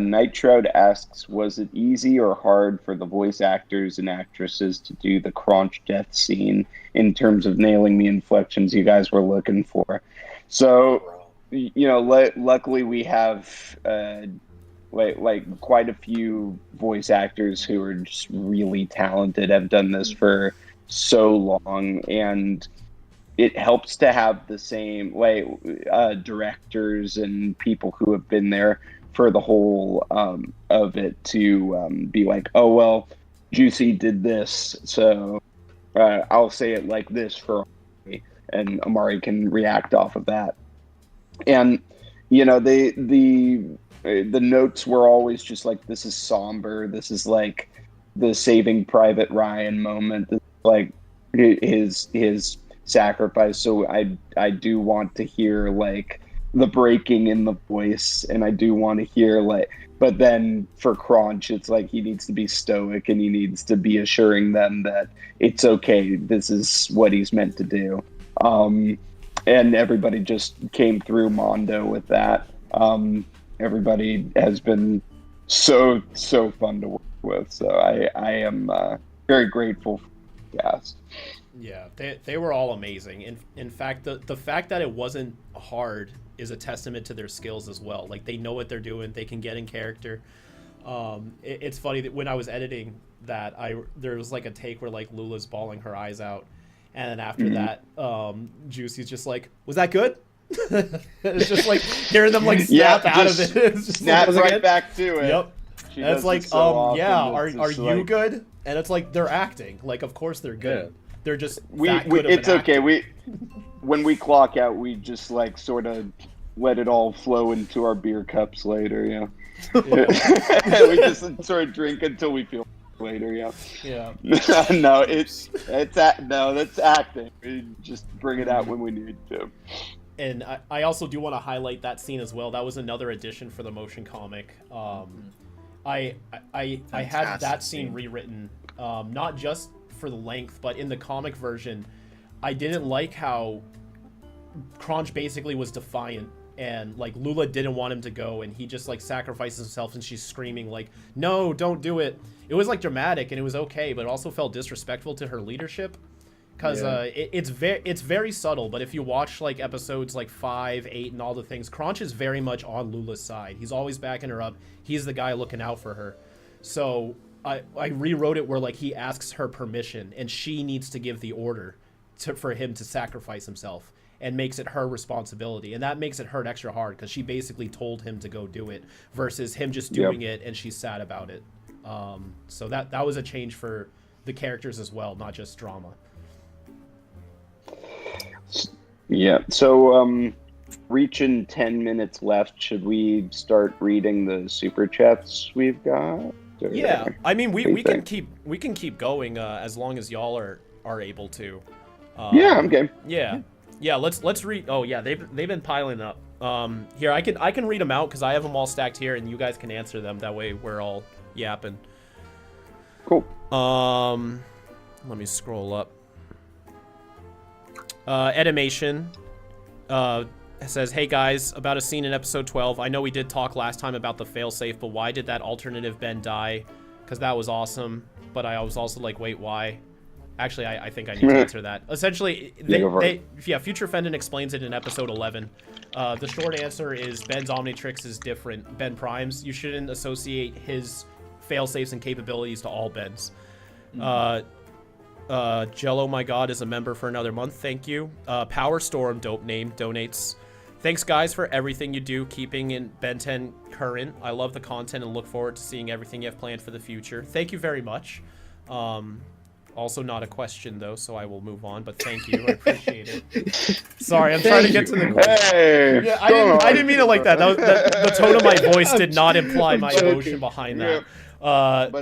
Nitroud asks, was it easy or hard for the voice actors and actresses to do the Crunch death scene in terms of nailing the inflections you guys were looking for? So, luckily we have like quite a few voice actors who are just really talented, have done this for so long, and it helps to have the same directors and people who have been there for the whole of it to be like, oh well, Juicy did this, so I'll say it like this for Amari, and Amari can react off of that. And the notes were always just like, this is somber, this is like the Saving Private Ryan moment, this is like his sacrifice. So I do want to hear like the breaking in the voice, and I do want to hear but then for Crunch, it's like he needs to be stoic and he needs to be assuring them that it's okay, this is what he's meant to do. And everybody just came through Mondo with that. Everybody has been so fun to work with, so I am very grateful for the cast. Yeah, they were all amazing. In fact, the fact that it wasn't hard is a testament to their skills as well. Like, they know what they're doing. They can get in character. It's funny that when I was editing that, there was like a take where like Lula's bawling her eyes out, and then after that, Juicy's just like, "Was that good?" It's just like hearing them like snap out of it. It's just snap right back to it. Yep. And it's like, are you good? And it's like, they're acting. Like, of course they're good. Yeah. They're just it's okay. When we clock out, we just like sort of let it all flow into our beer cups later. Yeah. We just sort of drink until we feel later. Yeah. Yeah. No, that's acting. We just bring it out when we need to. And I also do want to highlight that scene as well. That was another addition for the motion comic. I had that scene rewritten, not just for the length, but in the comic version, I didn't like how Crunch basically was defiant, and like Lula didn't want him to go, and he just like sacrifices himself, and she's screaming like, "No, don't do it." It was like dramatic, and it was okay, but it also felt disrespectful to her leadership, because it's very subtle. But if you watch like episodes like 5, 8, and all the things, Crunch is very much on Lula's side. He's always backing her up. He's the guy looking out for her. So I rewrote it where like he asks her permission, and she needs to give the order for him to sacrifice himself, and makes it her responsibility. And that makes it hurt extra hard, because she basically told him to go do it versus him just doing it and she's sad about it. So that was a change for the characters as well, not just drama. Yeah. So reaching 10 minutes left, should we start reading the super chats we've got? Yeah, I mean we can keep going as long as y'all are able to. Yeah, I'm game. Yeah. Let's read. Oh yeah, they've been piling up. Here I can read them out because I have them all stacked here, and you guys can answer them. That way we're all yapping. Cool. Let me scroll up. Edimation says, "Hey guys, about a scene in episode 12. I know we did talk last time about the failsafe, but why did that alternative Ben die? Because that was awesome. But I was also like, wait, why? Actually, I think I need to answer that. Essentially, Future Fendon explains it in episode 11. The short answer is Ben's Omnitrix is different. Ben Primes, you shouldn't associate his failsafes and capabilities to all Bens. Jello, my god, is a member for another month. Thank you. Power Storm, dope name, donates. Thanks, guys, for everything you do, keeping in Ben 10 current. I love the content and look forward to seeing everything you have planned for the future. Thank you very much. Also not a question, though, so I will move on, but thank you. I appreciate it. Sorry, I'm trying to get to the question. Hey, yeah, I didn't mean it like that. The tone of my voice did not imply my emotion behind that.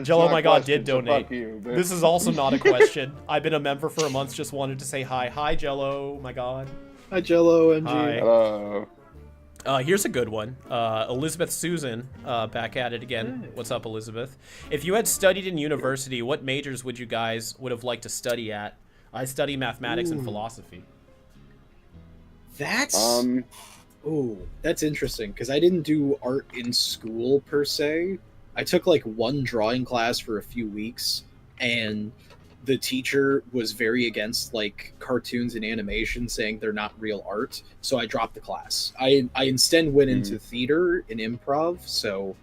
Jello, my god, did donate. This is also not a question. I've been a member for a month, just wanted to say hi. Hi, Jello, my god. Hi, Jello, MG. Hi. Hello. Here's a good one. Elizabeth Susan, back at it again. Hey. What's up, Elizabeth? If you had studied in university, what majors would you guys would have liked to study at? I study mathematics and philosophy. That's Oh, that's interesting because I didn't do art in school per se. I took like one drawing class for a few weeks, and the teacher was very against like cartoons and animation, saying they're not real art. So I dropped the class. I instead went into theater and improv. So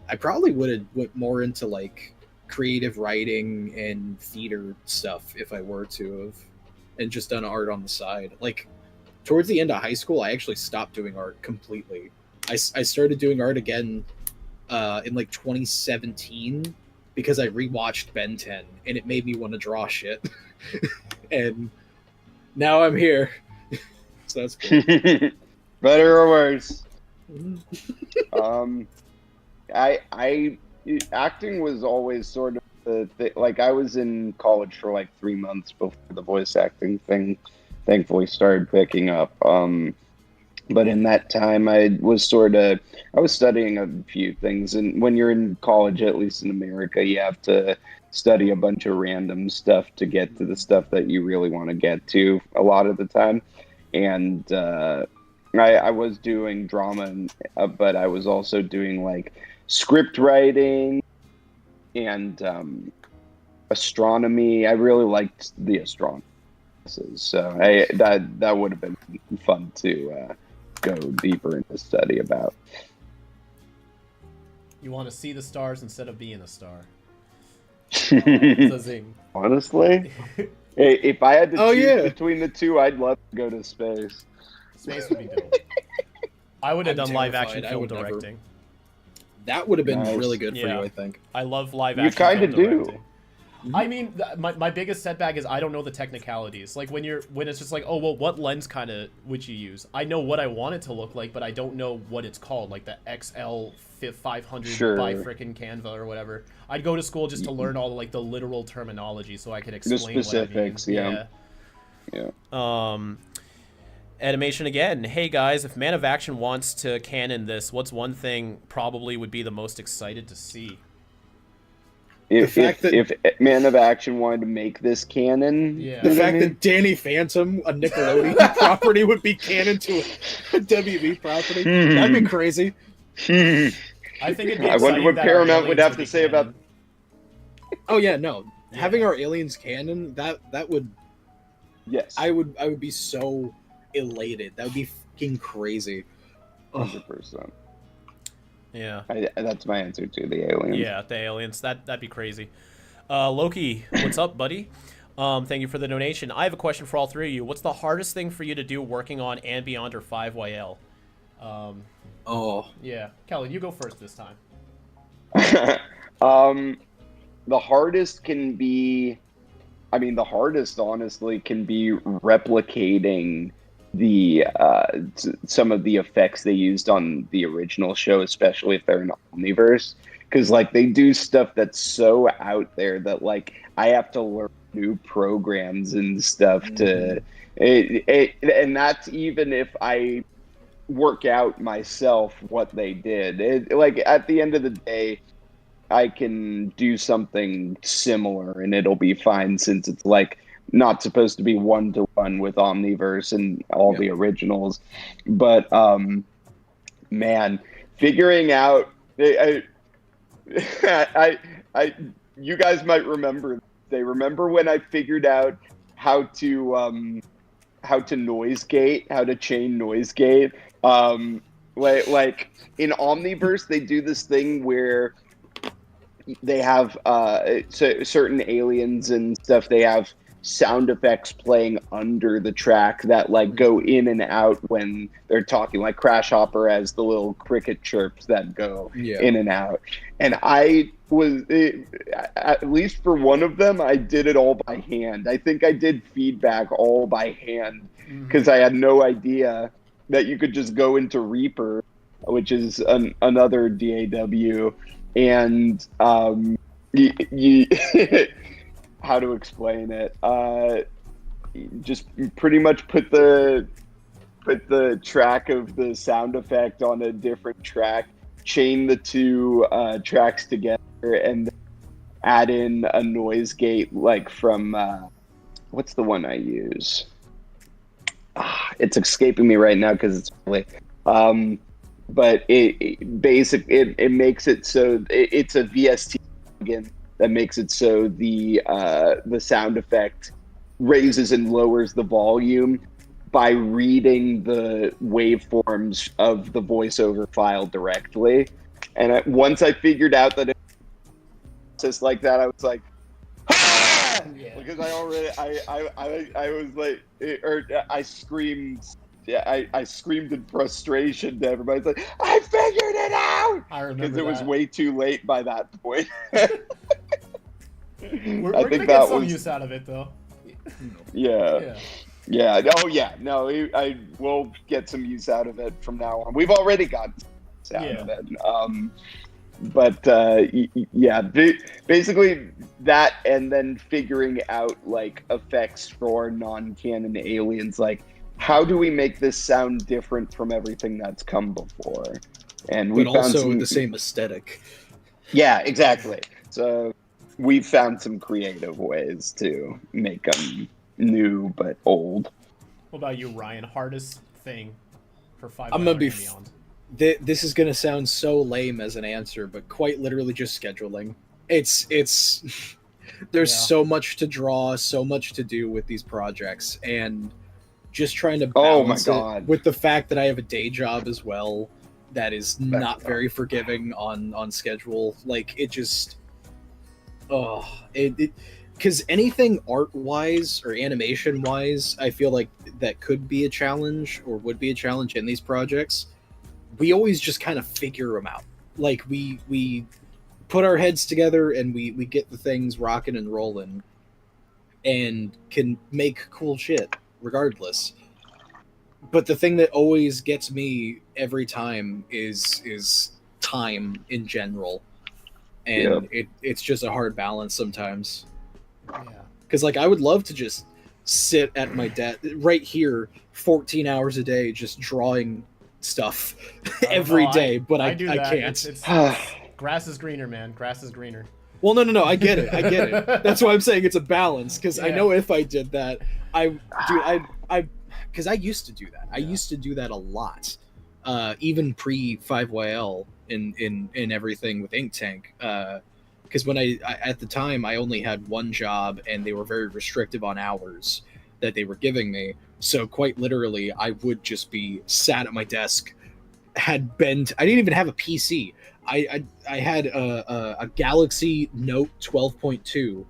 I probably would have went more into like creative writing and theater stuff if I were to have, and just done art on the side. Like towards the end of high school, I actually stopped doing art completely. I started doing art again in like 2017 because I rewatched Ben 10 and it made me want to draw shit. And now I'm here. So that's cool. Better or worse. I acting was always sort of like I was in college for like 3 months before the voice acting thing thankfully started picking up. But in that time, I was studying a few things, and when you're in college, at least in America, you have to study a bunch of random stuff to get to the stuff that you really want to get to a lot of the time. And I was doing drama, but I was also doing like script writing and astronomy. I really liked the astronomy. So that would have been fun to go deeper into study about. You want to see the stars instead of being a star. Honestly, if I had to choose between the two, I'd love to go to space. Space would be dope. I would have done live action film directing. That would have been really good for you, I think. I love live action film directing. You kind of do. I mean, my biggest setback is I don't know the technicalities. Like when it's just like, oh well, what lens kind of would you use? I know what I want it to look like, but I don't know what it's called, like the XL 500 by frickin' Canva or whatever. I'd go to school just to learn all the literal terminology so I could explain the specifics. What I mean. Yeah. Animation again. Hey guys, if Man of Action wants to canon this, what's one thing probably would be the most excited to see? If Man of Action wanted to make this canon, the fact that Danny Phantom, a Nickelodeon property, would be canon to a WB property, that'd be crazy. I think it'd be. I wonder what Paramount would have to say about. Oh yeah, no, having our aliens canon, that would. Yes, I would be so elated. That would be fucking crazy. 100%. Yeah, that's my answer to the aliens. Yeah, the aliens. That'd be crazy. Loki, what's up, buddy? Thank you for the donation. I have a question for all three of you. What's the hardest thing for you to do working on And Beyond or 5YL? Yeah, Kellen, you go first this time. The hardest can be, the hardest honestly can be replicating the some of the effects they used on the original show, especially if they're in Omniverse, because they do stuff that's so out there that I have to learn new programs and stuff to and that's even if I work out myself what they did. At the end of the day, I can do something similar and it'll be fine, since it's not supposed to be one-to-one with Omniverse and all the originals. But man, figuring out you guys might remember when I figured out how to noise gate, how to chain noise gate. In Omniverse they do this thing where they have certain aliens and stuff, they have sound effects playing under the track that go in and out when they're talking, like Crash Hopper has the little cricket chirps that go in and out. And I was, at least for one of them, I did it all by hand. I think I did feedback all by hand because I had no idea that you could just go into Reaper, which is another DAW, and how to explain it? Just pretty much put the track of the sound effect on a different track, chain the two tracks together, and add in a noise gate from what's the one I use? It's escaping me right now because it's really But it makes it so it's a VST plugin that makes it so the sound effect raises and lowers the volume by reading the waveforms of the voiceover file directly. And once I figured out that it was just like that, I was like, ah! Yeah. Because I was like, I screamed. Yeah, I screamed in frustration to everybody. It's like, I figured it out! I remember because it was way too late by that point. We're gonna get some use out of it, though. Yeah. Oh, yeah. No, I will get some use out of it from now on. We've already got some use out of it. But basically that, and then figuring out like effects for non-canon aliens, like how do we make this sound different from everything that's come before? And we found also some, the same aesthetic. Yeah, exactly. So we found some creative ways to make them new but old. What about you, Ryan? Hardest thing for 5 I'm gonna be beyond. This is gonna sound so lame as an answer, but quite literally just scheduling. It's there's so much to draw, so much to do with these projects, and just trying to balance it with the fact that I have a day job as well that is not very forgiving on schedule. Like it just because anything art wise or animation wise, I feel like that could be a challenge or would be a challenge in these projects. We always just kind of figure them out. Like we put our heads together and we get the things rocking and rolling and can make cool shit regardless. But the thing that always gets me every time is time in general. And it's just a hard balance sometimes. Yeah. Because like I would love to just sit at my desk right here 14 hours a day just drawing stuff every day, but I can't. It's grass is greener, man. Grass is greener. Well, no, I get it. That's why I'm saying it's a balance, because I know if I did that, because I used to do that. I used to do that a lot, even pre 5YL in everything with Ink Tank. Because when I at the time I only had one job and they were very restrictive on hours that they were giving me. So quite literally, I would just be sat at my desk, I didn't even have a PC. I had a Galaxy Note 12.2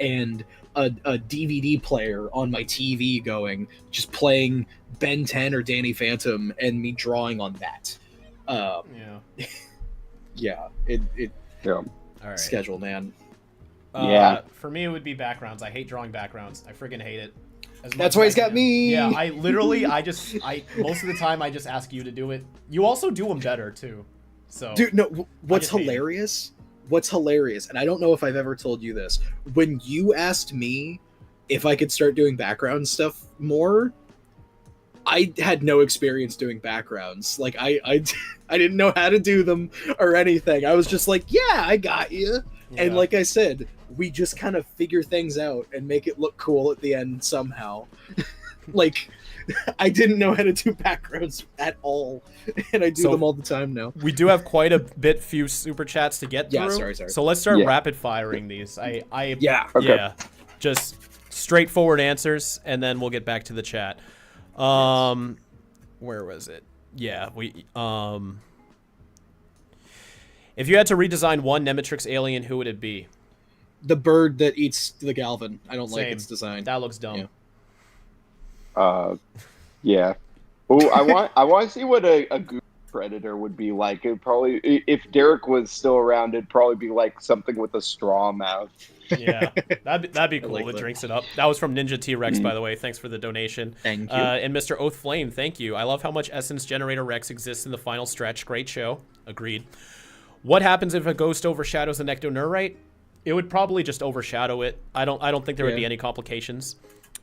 and a DVD player on my TV going, just playing Ben 10 or Danny Phantom and me drawing on that. All right. Schedule, man. For me, it would be backgrounds. I hate drawing backgrounds. I friggin' hate it. That's why he's got me. Yeah, I most of the time I just ask you to do it. You also do them better too. So, dude, no. What's hilarious? And I don't know if I've ever told you this. When you asked me if I could start doing background stuff more, I had no experience doing backgrounds. Like I didn't know how to do them or anything. I was just like, yeah, I got you. Yeah. And like I said, we just kind of figure things out and make it look cool at the end somehow. Like, I didn't know how to do backgrounds at all, and I do them all the time now. We do have quite a few super chats to get through. Sorry. So let's start rapid firing these. Just straightforward answers, and then we'll get back to the chat. Where was it? Yeah, if you had to redesign one Nemetrix alien, who would it be? The bird that eats the Galvin. I don't like its design. That looks dumb. Yeah. Oh, I want to see what a goose predator would be like. It probably, if Derek was still around, it'd probably be like something with a straw mouth. Yeah, that'd be cool. It drinks it up. That was from Ninja T-Rex, by the way. Thanks for the donation. Thank you. And Mr. Oath Flame, thank you. I love how much Essence Generator Rex exists in the final stretch. Great show. Agreed. What happens if a ghost overshadows an ectoneurite? It would probably just overshadow it. I don't think there would be any complications.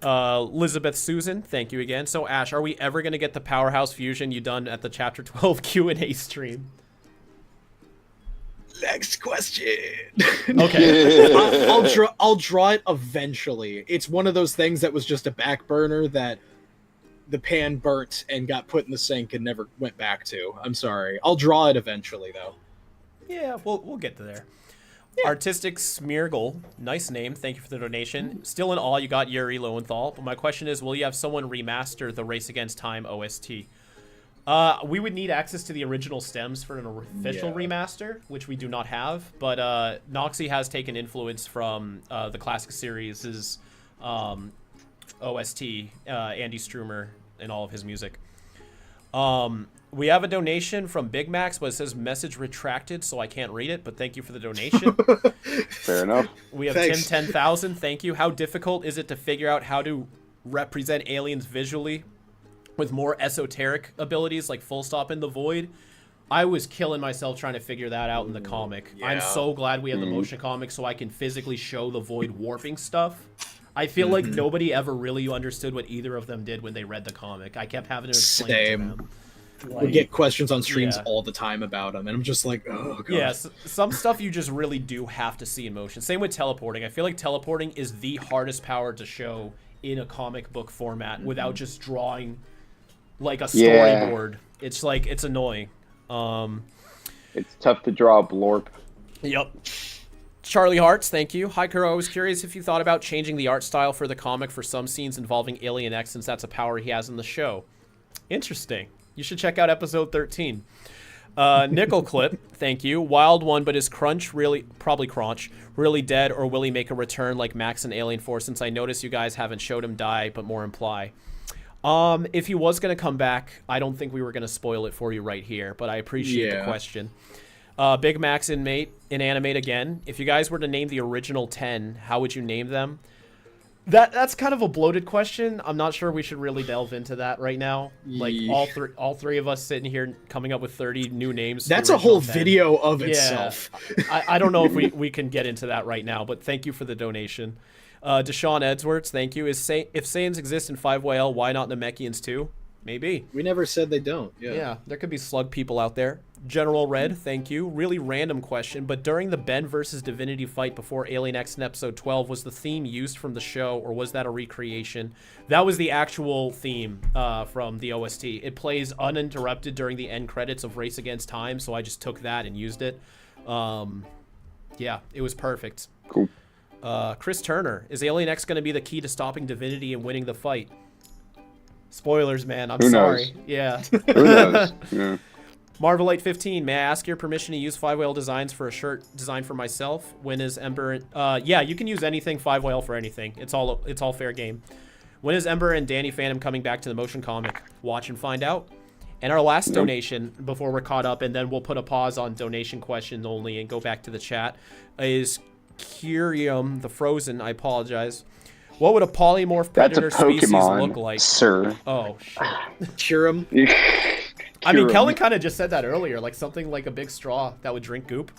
Elizabeth Susan, thank you again. So Ash, are we ever going to get the powerhouse fusion you done at the chapter 12 Q&A stream? Next question. Okay. I'll draw it eventually. It's one of those things that was just a back burner that the pan burnt and got put in the sink and never went back to. I'm sorry. I'll draw it eventually, though. Yeah, we'll get to there. Yeah. Artistic Smeargle, nice name. Thank you for the donation. Still in awe you got Yuri Lowenthal, but my question is, will you have someone remaster the Race Against Time OST? We would need access to the original stems for an official remaster, which we do not have, but Noxie has taken influence from the classic series' OST, Andy Strumer, and all of his music. We have a donation from Big Max, but it says message retracted, so I can't read it, but thank you for the donation. Fair enough. We have Thanks. Tim 10,000, thank you. How difficult is it to figure out how to represent aliens visually with more esoteric abilities like Full Stop in the Void? I was killing myself trying to figure that out in the comic. Yeah. I'm so glad we have the motion comic so I can physically show the Void warping stuff. I feel like nobody ever really understood what either of them did when they read the comic. I kept having to explain it to them. We get questions on streams all the time about them, and I'm just like, oh, God. Yeah, some stuff you just really do have to see in motion. Same with teleporting. I feel like teleporting is the hardest power to show in a comic book format without just drawing like a storyboard. It's like, it's annoying. It's tough to draw a blorp. Yep. Charlie Hartz, thank you. Hi, Kuro. I was curious if you thought about changing the art style for the comic for some scenes involving Alien X, since that's a power he has in the show. Interesting. You should check out episode 13. Nickel Clip, thank you. Wild one, but is Crunch probably Crunch, really dead, or will he make a return like Max in Alien Force, since I notice you guys haven't showed him die, but more imply? If he was going to come back, I don't think we were going to spoil it for you right here, but I appreciate the question. Big Max Inanimate again. If you guys were to name the original 10, how would you name them? That's kind of a bloated question. I'm not sure we should really delve into that right now. Like all three of us sitting here coming up with 30 new names. That's a whole video of itself. I don't know if we can get into that right now, but thank you for the donation. Deshaun Edwards, thank you. If Saiyans exist in 5YL, why not Namekians too? Maybe. We never said they don't. Yeah, there could be slug people out there. General Red, thank you. Really random question, but during the Ben versus Divinity fight before Alien X in episode 12, was the theme used from the show, or was that a recreation? That was the actual theme from the OST. It plays uninterrupted during the end credits of Race Against Time, so I just took that and used it. Yeah, it was perfect. Cool. Chris Turner, is Alien X going to be the key to stopping Divinity and winning the fight? Spoilers, man. I'm sorry. Yeah. Who knows? Yeah. Marvelite 15, may I ask your permission to use 5 whale designs for a shirt designed for myself? When is Ember? Yeah, you can use anything 5 whale for anything. It's all fair game. When is Ember and Danny Phantom coming back to the motion comic? Watch and find out. And our last donation before we're caught up, and then we'll put a pause on donation questions only and go back to the chat, is Curium the Frozen. I apologize. What would a polymorph predator species look like? Sir. Oh, shit. Curium. I mean, Kellen kind of just said that earlier, like something like a big straw that would drink goop.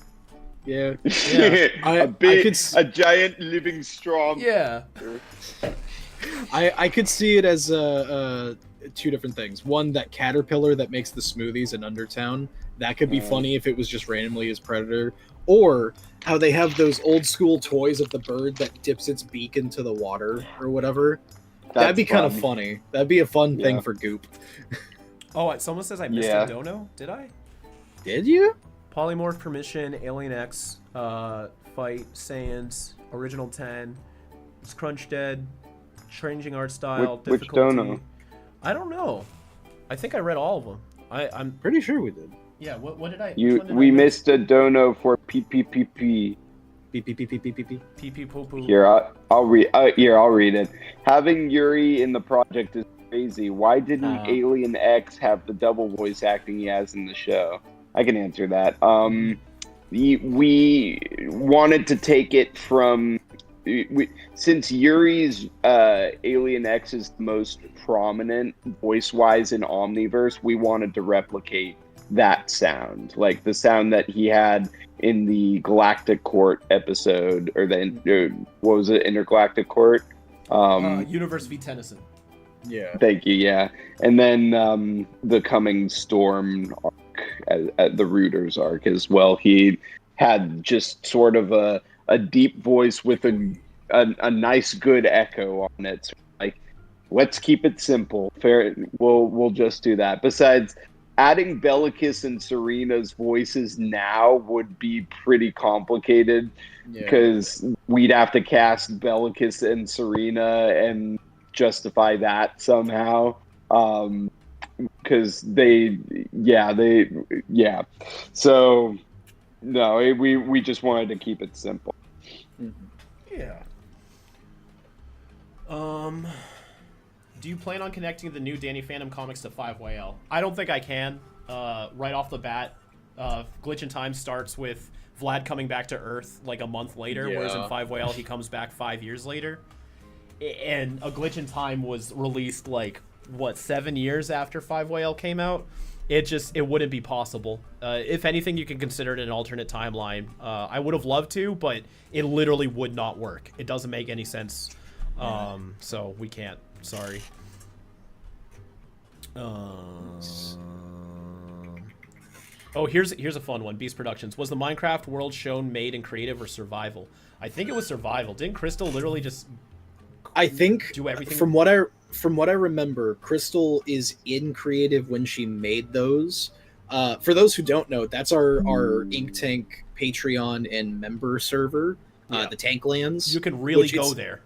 Yeah. A giant living straw. Yeah. I could see it as two different things. One, that caterpillar that makes the smoothies in Undertown. That could be funny if it was just randomly as Predator. Or how they have those old school toys of the bird that dips its beak into the water or whatever. That'd be kind of funny. That'd be a fun thing for Goop. Oh, someone says I missed a dono. Did I? Did you? Polymorph Permission, Alien X, Fight, Saiyans, Original 10, is Crunch dead, Changing Art Style, Difficulty. Which dono? I don't know. I think I read all of them. I'm pretty sure we did. Yeah, what did I... We missed a dono for PPPP. PPPPP. Here, I'll read it. Having Yuri in the project is crazy. Why didn't Alien X have the double voice acting he has in the show? I can answer that. We wanted to take it from... since Yuri's Alien X is the most prominent voice-wise in Omniverse, we wanted to replicate that sound, like the sound that he had in the Galactic Court episode, or what was it, Intergalactic Court? Universe v. Tennyson. Yeah. Thank you. Yeah, and then the Coming Storm arc, the Rooters arc as well. He had just sort of a deep voice with a nice good echo on it. So, like, Let's keep it simple. Fair. We'll just do that. Besides, adding Bellicus and Serena's voices now would be pretty complicated because we'd have to cast Bellicus and Serena and justify that somehow. Because So no, we just wanted to keep it simple. Yeah. Do you plan on connecting the new Danny Phantom comics to 5YL? I don't think I can. Right off the bat, Glitch in Time starts with Vlad coming back to Earth like a month later, whereas in 5YL he comes back 5 years later. And A Glitch in Time was released like, 7 years after 5YL came out? It wouldn't be possible. If anything, you can consider it an alternate timeline. I would have loved to, but it literally would not work. It doesn't make any sense. So we can't. Sorry. Oh, here's a fun one. Beast Productions. Was the Minecraft world shown made in creative or survival? I think it was survival. Didn't Crystal literally just do everything? From what I remember, Crystal is in creative when she made those. For those who don't know, that's our Ink Tank Patreon and member server, the Tanklands. You can really go there.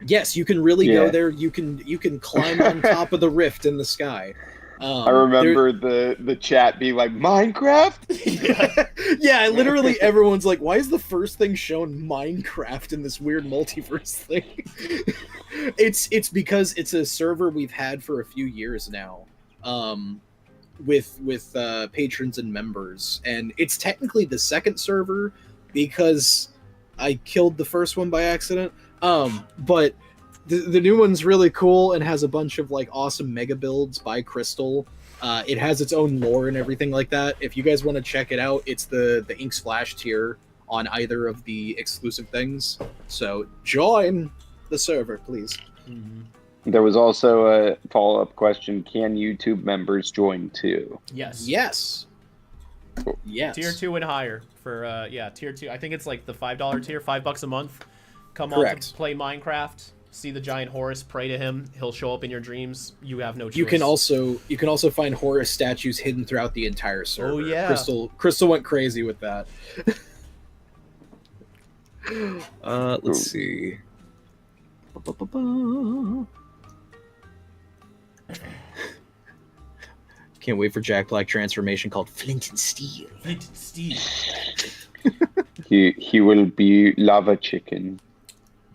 Yes, you can really go there. You can climb on top of the rift in the sky. I remember the chat being like, Minecraft? Yeah, literally everyone's like, why is the first thing shown Minecraft in this weird multiverse thing? It's because it's a server we've had for a few years now, with patrons and members, and it's technically the second server because I killed the first one by accident. But the new one's really cool and has a bunch of like awesome mega builds by Crystal. It has its own lore and everything like that. If you guys want to check it out, it's the Ink Splash tier on either of the exclusive things. So join the server, please. Mm-hmm. There was also a follow-up question. Can YouTube members join too? Yes. Yes. Yes. Tier 2 and higher for tier 2. I think it's like the $5 tier, $5 a month. Come Correct. on to play Minecraft. See the giant Horus, pray to him. He'll show up in your dreams. You have no choice. You can also find Horus statues hidden throughout the entire server. Oh yeah. Crystal went crazy with that. Let's see. Can't wait for Jack Black transformation called Flint and Steel. Flint and Steel. He will be lava chicken.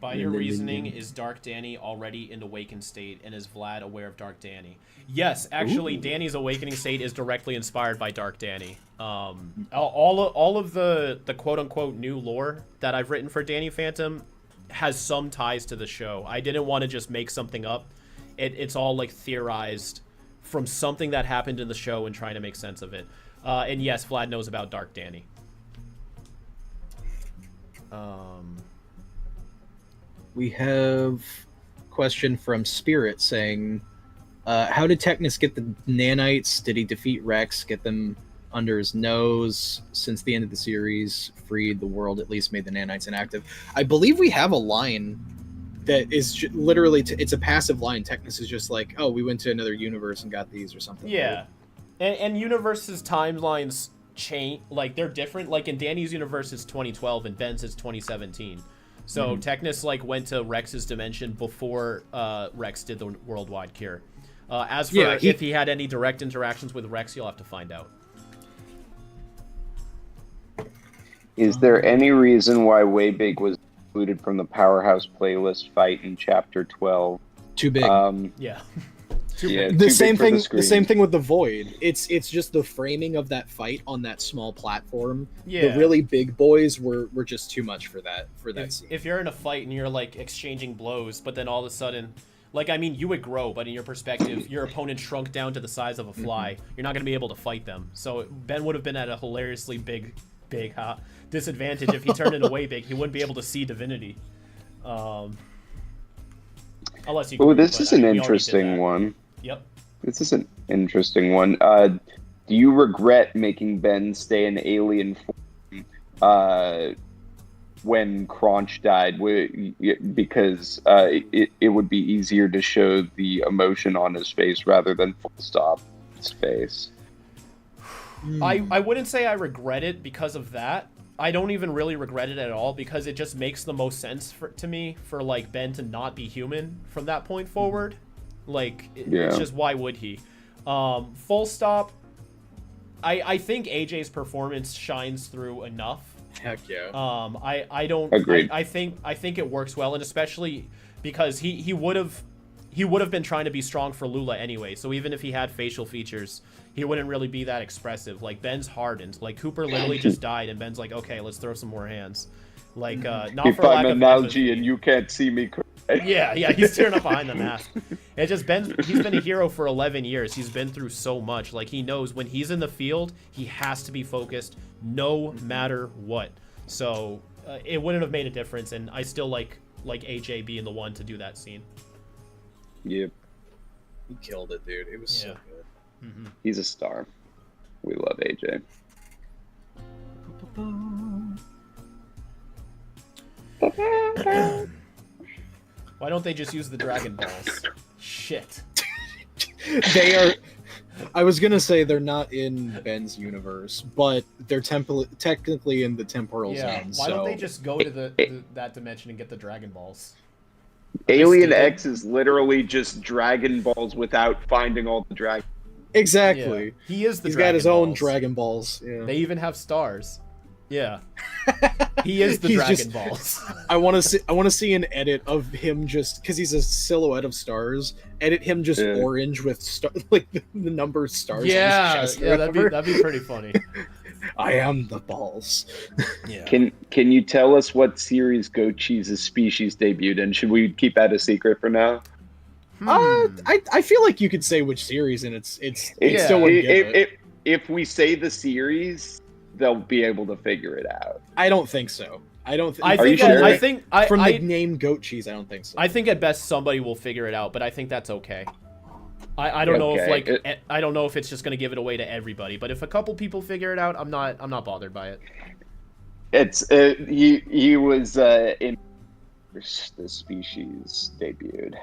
By your reasoning, is Dark Danny already in awakened state, and is Vlad aware of Dark Danny? Yes, actually, Danny's awakening state is directly inspired by Dark Danny. All of the quote-unquote new lore that I've written for Danny Phantom has some ties to the show. I didn't want to just make something up. It's all like theorized from something that happened in the show and trying to make sense of it. And yes, Vlad knows about Dark Danny. We have a question from Spirit saying, how did Technus get the nanites? Did he defeat Rex, get them under his nose? Since the end of the series, freed the world, at least made the nanites inactive. I believe we have a line that is literally, it's a passive line. Technus is just like, oh, we went to another universe and got these or something. Yeah. And universes' timelines change, like they're different. Like in Danny's universe it's 2012 and Ben's is 2017. So Technus like went to Rex's dimension before Rex did the worldwide cure. As for if he had any direct interactions with Rex, you'll have to find out. Is there any reason why Way Big was excluded from the Powerhouse playlist fight in Chapter 12? Too big. Yeah. The same thing with the Void. It's just the framing of that fight on that small platform. Yeah. The really big boys were just too much for that scene. If you're in a fight and you're like exchanging blows, but then all of a sudden, like I mean, you would grow, but in your perspective, your opponent shrunk down to the size of a fly. You're not going to be able to fight them. So Ben would have been at a hilariously big disadvantage if he turned into Way Big. He wouldn't be able to see Divinity. Unless you. Oh, this is an interesting one. Yep. This is an interesting one. Do you regret making Ben stay in alien form when Crunch died, because it would be easier to show the emotion on his face rather than Full Stop's face. I wouldn't say I regret it because of that. I don't even really regret it at all because it just makes the most sense to me for like Ben to not be human from that point forward. Like it's just, why would he? Full Stop. I think AJ's performance shines through enough. Heck yeah. I don't. Agreed. I think it works well, and especially because he would have been trying to be strong for Lula anyway. So even if he had facial features, he wouldn't really be that expressive. Like Ben's hardened. Like Cooper literally just died, and Ben's like, okay, let's throw some more hands. Like not If for lack I'm of an algae empathy. and you can't see me. Yeah, he's tearing up behind the mask. It's just he's been a hero for 11 years. He's been through so much. Like he knows when he's in the field, he has to be focused no matter what. So it wouldn't have made a difference, and I still like AJ being the one to do that scene. Yep. He killed it, dude. It was so good. Mm-hmm. He's a star. We love AJ. Why don't they just use the Dragon Balls? Shit. They are. I was gonna say they're not in Ben's universe, but they're technically in the temporal zone. Why don't they just go to that dimension and get the Dragon Balls? Alien X is literally just Dragon Balls without finding all the dragons. Exactly. Yeah. He is the. He's Dragon got his own Balls. Dragon Balls. Yeah. They even have stars. Yeah. He is the Dragon Balls. I want to see an edit of him just because he's a silhouette of stars. Edit him just orange with like the number of stars. Yeah, on his chest that'd be pretty funny. I am the balls. Yeah. Can you tell us what series Goat Cheese's species debuted in? Should we keep that a secret for now? I feel like you could say which series, and it's still wouldn't give it. If we say the series, they'll be able to figure it out. I don't think so. I don't. I think from the name Goat Cheese, I don't think so. I think at best somebody will figure it out, but I think that's okay. I don't know if I don't know if it's just gonna give it away to everybody, but if a couple people figure it out, I'm not bothered by it. It's he was in the species debuted.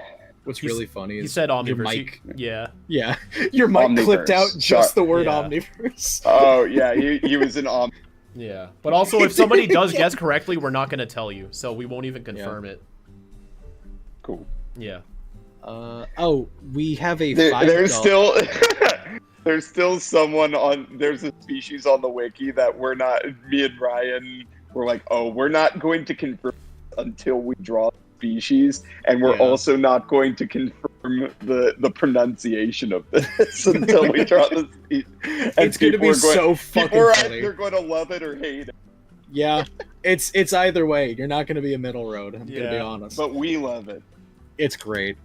What's really funny is he said omniverse. Your mic, yeah, your mic Omniverse. clipped out just the word omniverse. Oh yeah, he was in om. Yeah, but also if somebody does guess correctly, we're not gonna tell you, so we won't even confirm it. Cool. Yeah. We have a there's still someone on. There's a species on the wiki that we're not. Me and Ryan were like, oh, we're not going to confirm until we draw the species, and we're also not going to confirm the pronunciation of this until we draw the species. And it's going to be so fucking funny. They're going to love it or hate it. Yeah, it's either way. You're not going to be a middle road. I'm going to be honest. But we love it. It's great.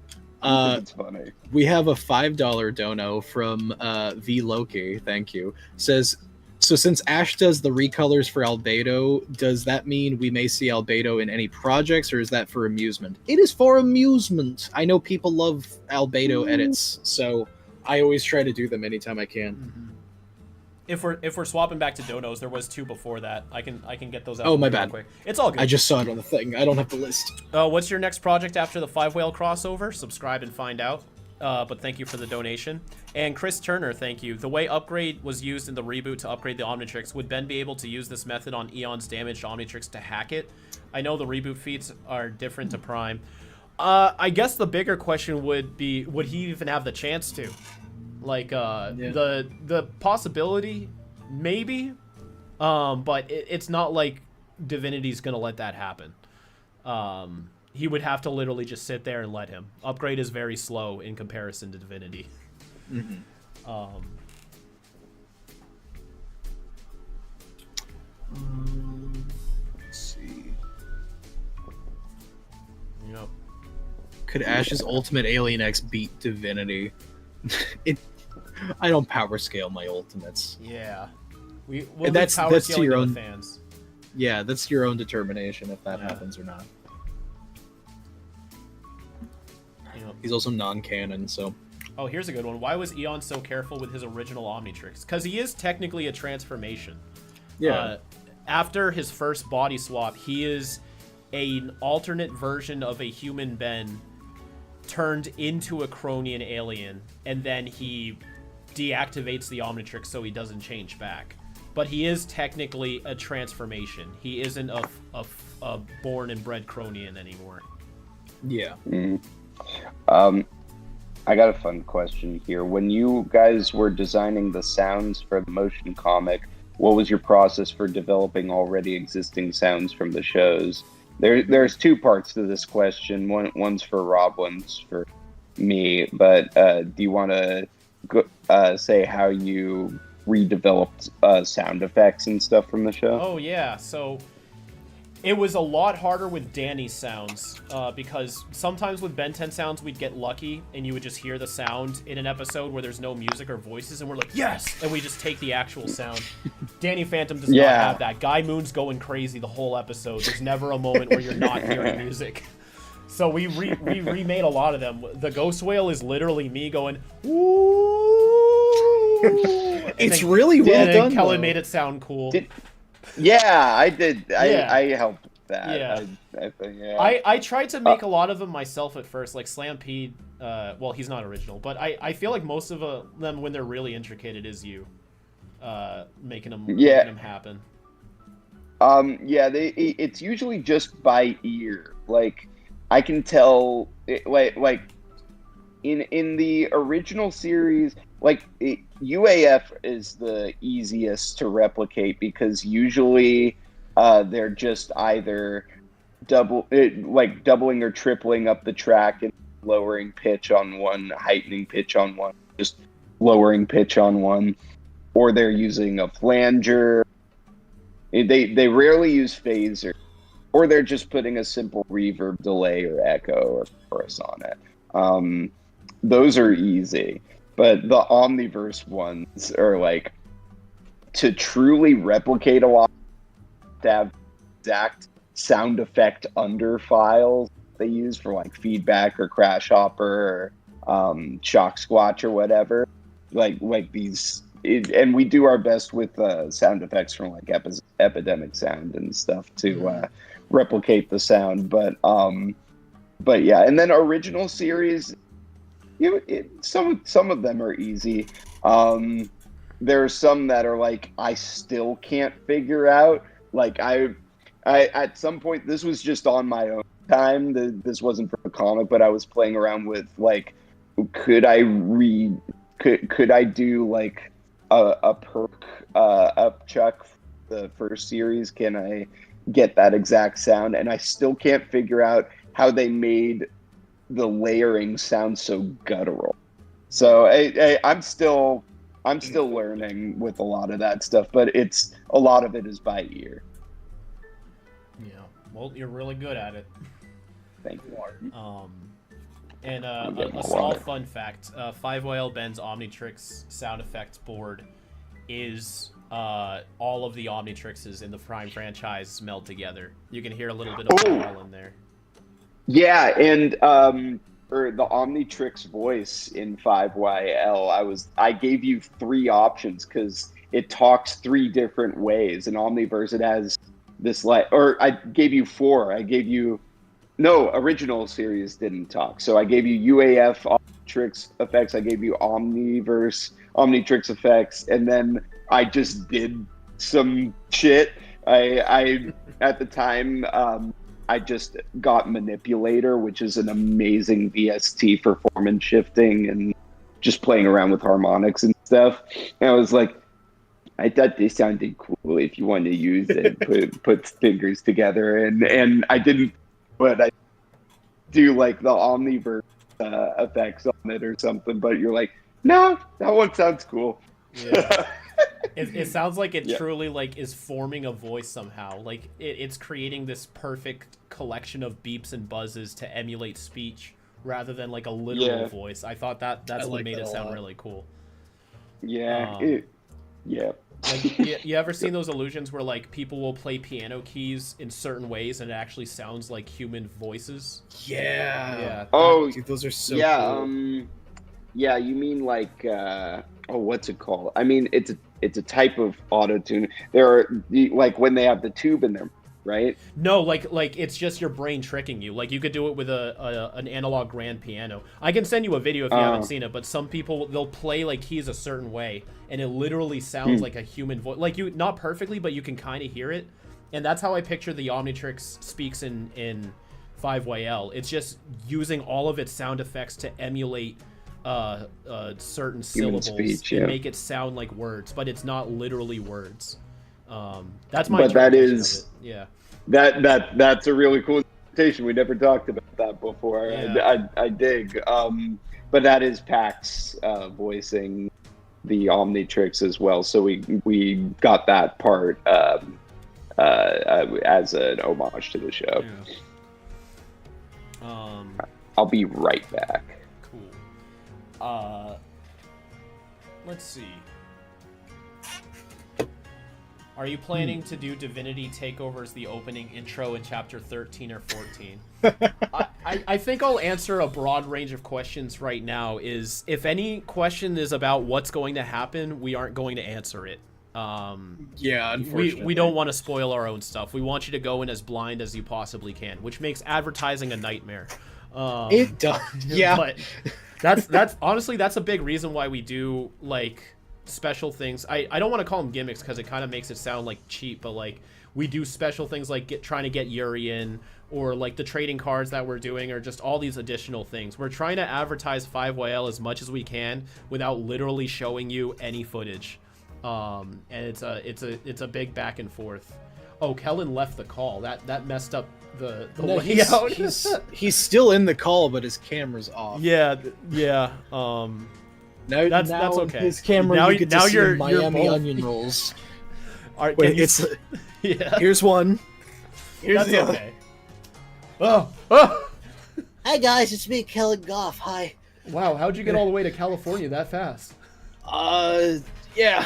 It's funny. We have a $5 dono from V Loki. Thank you. Says, so since Ash does the recolors for Albedo, does that mean we may see Albedo in any projects, or is that for amusement? It is for amusement. I know people love Albedo edits, so I always try to do them anytime I can. Mm-hmm. If we're swapping back to donos, there was 2 before that. I can get those out. Oh, my real bad. Quick. It's all good. I just saw it on the thing. I don't have the list. What's your next project after the 5-whale crossover? Subscribe and find out. But thank you for the donation. And Chris Turner, thank you. The way Upgrade was used in the reboot to upgrade the Omnitrix, would Ben be able to use this method on Eon's damaged Omnitrix to hack it? I know the reboot feats are different to Prime. I guess the bigger question would be, would he even have the chance to? Like, the possibility, maybe, but it's not like Divinity's gonna let that happen. He would have to literally just sit there and let him. Upgrade is very slow in comparison to Divinity. Mm-hmm. Let's see. Yep. Could Ash's ultimate Alien X beat Divinity? I don't power scale my ultimates. Yeah. That's to your own fans. Yeah, that's your own determination if that happens or not. Yep. He's also non-canon, so. Oh, here's a good one. Why was Eon so careful with his original Omnitrix? Because he is technically a transformation. Yeah. after his first body swap, he is an alternate version of a human Ben turned into a Cronian alien, and then he deactivates the Omnitrix so he doesn't change back. But he is technically a transformation. He isn't a born and bred Cronian anymore. Yeah. I got a fun question here. When you guys were designing the sounds for the motion comic, what was your process for developing already existing sounds from the shows? There's two parts to this question. One's for Rob, one's for me. But do you want to say how you redeveloped sound effects and stuff from the show? Oh, yeah. So it was a lot harder with Danny's sounds because sometimes with Ben 10 sounds, we'd get lucky and you would just hear the sound in an episode where there's no music or voices, and we're like, yes! And we just take the actual sound. Danny Phantom does not have that. Guy Moon's going crazy the whole episode. There's never a moment where you're not hearing music. So we remade a lot of them. The Ghost Whale is literally me going, ooh! It's really well done, and Kellen though. made it sound cool. Yeah, I did. Yeah. I helped with that. Yeah. I think, yeah. I tried to make a lot of them myself at first, like Slampede. Well, he's not original, but I feel like most of them, when they're really intricate, it is you making them happen. It's usually just by ear. Like, I can tell, like in the original series, like UAF is the easiest to replicate because usually they're just either doubling or tripling up the track and lowering pitch on one, heightening pitch on one, just lowering pitch on one, or they're using a flanger. They rarely use phaser, or they're just putting a simple reverb, delay, or echo or chorus on it. Those are easy, but the Omniverse ones are like, to truly replicate a lot, to have exact sound effect under files they use for like feedback or crash hopper or shock squatch or whatever. Like these, and we do our best with sound effects from like Epidemic Sound and stuff to replicate the sound. But yeah, and then original series, some of them are easy. There are some that are like I still can't figure out. Like I at some point, this was just on my own time. This wasn't for a comic, but I was playing around with like, could I do like a perk upchuck the first series? Can I get that exact sound? And I still can't figure out how they made the layering sound so guttural. So I'm still learning with a lot of that stuff, but a lot of it is by ear. Yeah, well, you're really good at it. Thank you. And a small fun fact: 5YL Ben's Omnitrix sound effects board is all of the Omnitrixes in the Prime franchise meld together. You can hear a little bit of them all in there. Yeah, and for the Omnitrix voice in 5YL, I gave you 3 options because it talks 3 different ways. In Omniverse, it has this or I gave you 4. Original series didn't talk. So I gave you UAF Omnitrix effects. I gave you Omniverse Omnitrix effects, and then I just did some shit. I at the time. I just got Manipulator, which is an amazing VST for performance shifting and just playing around with harmonics and stuff. And I was like, I thought this sounded cool if you want to use it, put fingers together. And I didn't, but I do like the Omniverse effects on it or something. But you're like, no, that one sounds cool. Yeah. It sounds like it truly like is forming a voice somehow. Like it's creating this perfect collection of beeps and buzzes to emulate speech rather than like a literal voice. I thought that's what made it sound really cool. Yeah. Like you ever seen those illusions where like people will play piano keys in certain ways and it actually sounds like human voices? Yeah. Oh, dude, those are so yeah. cool. Yeah, you mean like what's it called? I mean, it's a type of auto tune. There are like when they have the tube in them, right? No, like it's just your brain tricking you. Like you could do it with an analog grand piano. I can send you a video if you haven't seen it. But some people, they'll play like keys a certain way, and it literally sounds like a human voice. Like you, not perfectly, but you can kind of hear it. And that's how I picture the Omnitrix speaks in 5YL. It's just using all of its sound effects to emulate certain syllables speech, and yeah. make it sound like words, but it's not literally words. That's my But that interpretation is of it. Yeah. that's a really cool interpretation. We never talked about that before. Yeah. I dig. But that is Pax voicing the Omnitrix as well. So we got that part as an homage to the show. Yeah. I'll be right back. Cool. Let's see. Are you planning to do Divinity Takeovers the opening intro in chapter 13 or 14? I think I'll answer a broad range of questions right now. Is if any question is about what's going to happen, we aren't going to answer it. Yeah, unfortunately. We don't want to spoil our own stuff. We want you to go in as blind as you possibly can, which makes advertising a nightmare. It does. Yeah. But that's honestly, that's a big reason why we do like special things. I don't want to call them gimmicks because it kind of makes it sound like cheap, but like we do special things like trying to get Yuri in, or like the trading cards that we're doing, or just all these additional things. We're trying to advertise 5YL as much as we can without literally showing you any footage. And it's a big back and forth. Oh, Kellen left the call. That messed up the layout. He's still in the call, but his camera's off. Yeah. Now that's okay. His camera. Now you get to see you're Miami both... onion rolls. Right, wait, it's yeah. Here's one. Here's that's the other. okay. Oh. Hi guys, it's me, Kellen Goff. Hi. Wow, how'd you get all the way to California that fast? Yeah.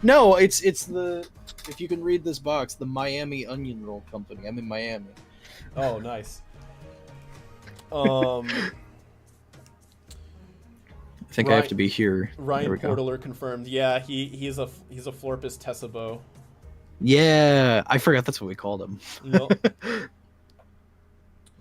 No, it's the, if you can read this box, the Miami Onion Roll Company. I'm in Miami. Oh, nice. I think I have to be here. Ryan Portaler confirmed. Yeah, he's a Florpus Tessabo. Yeah, I forgot that's what we called him. Yep.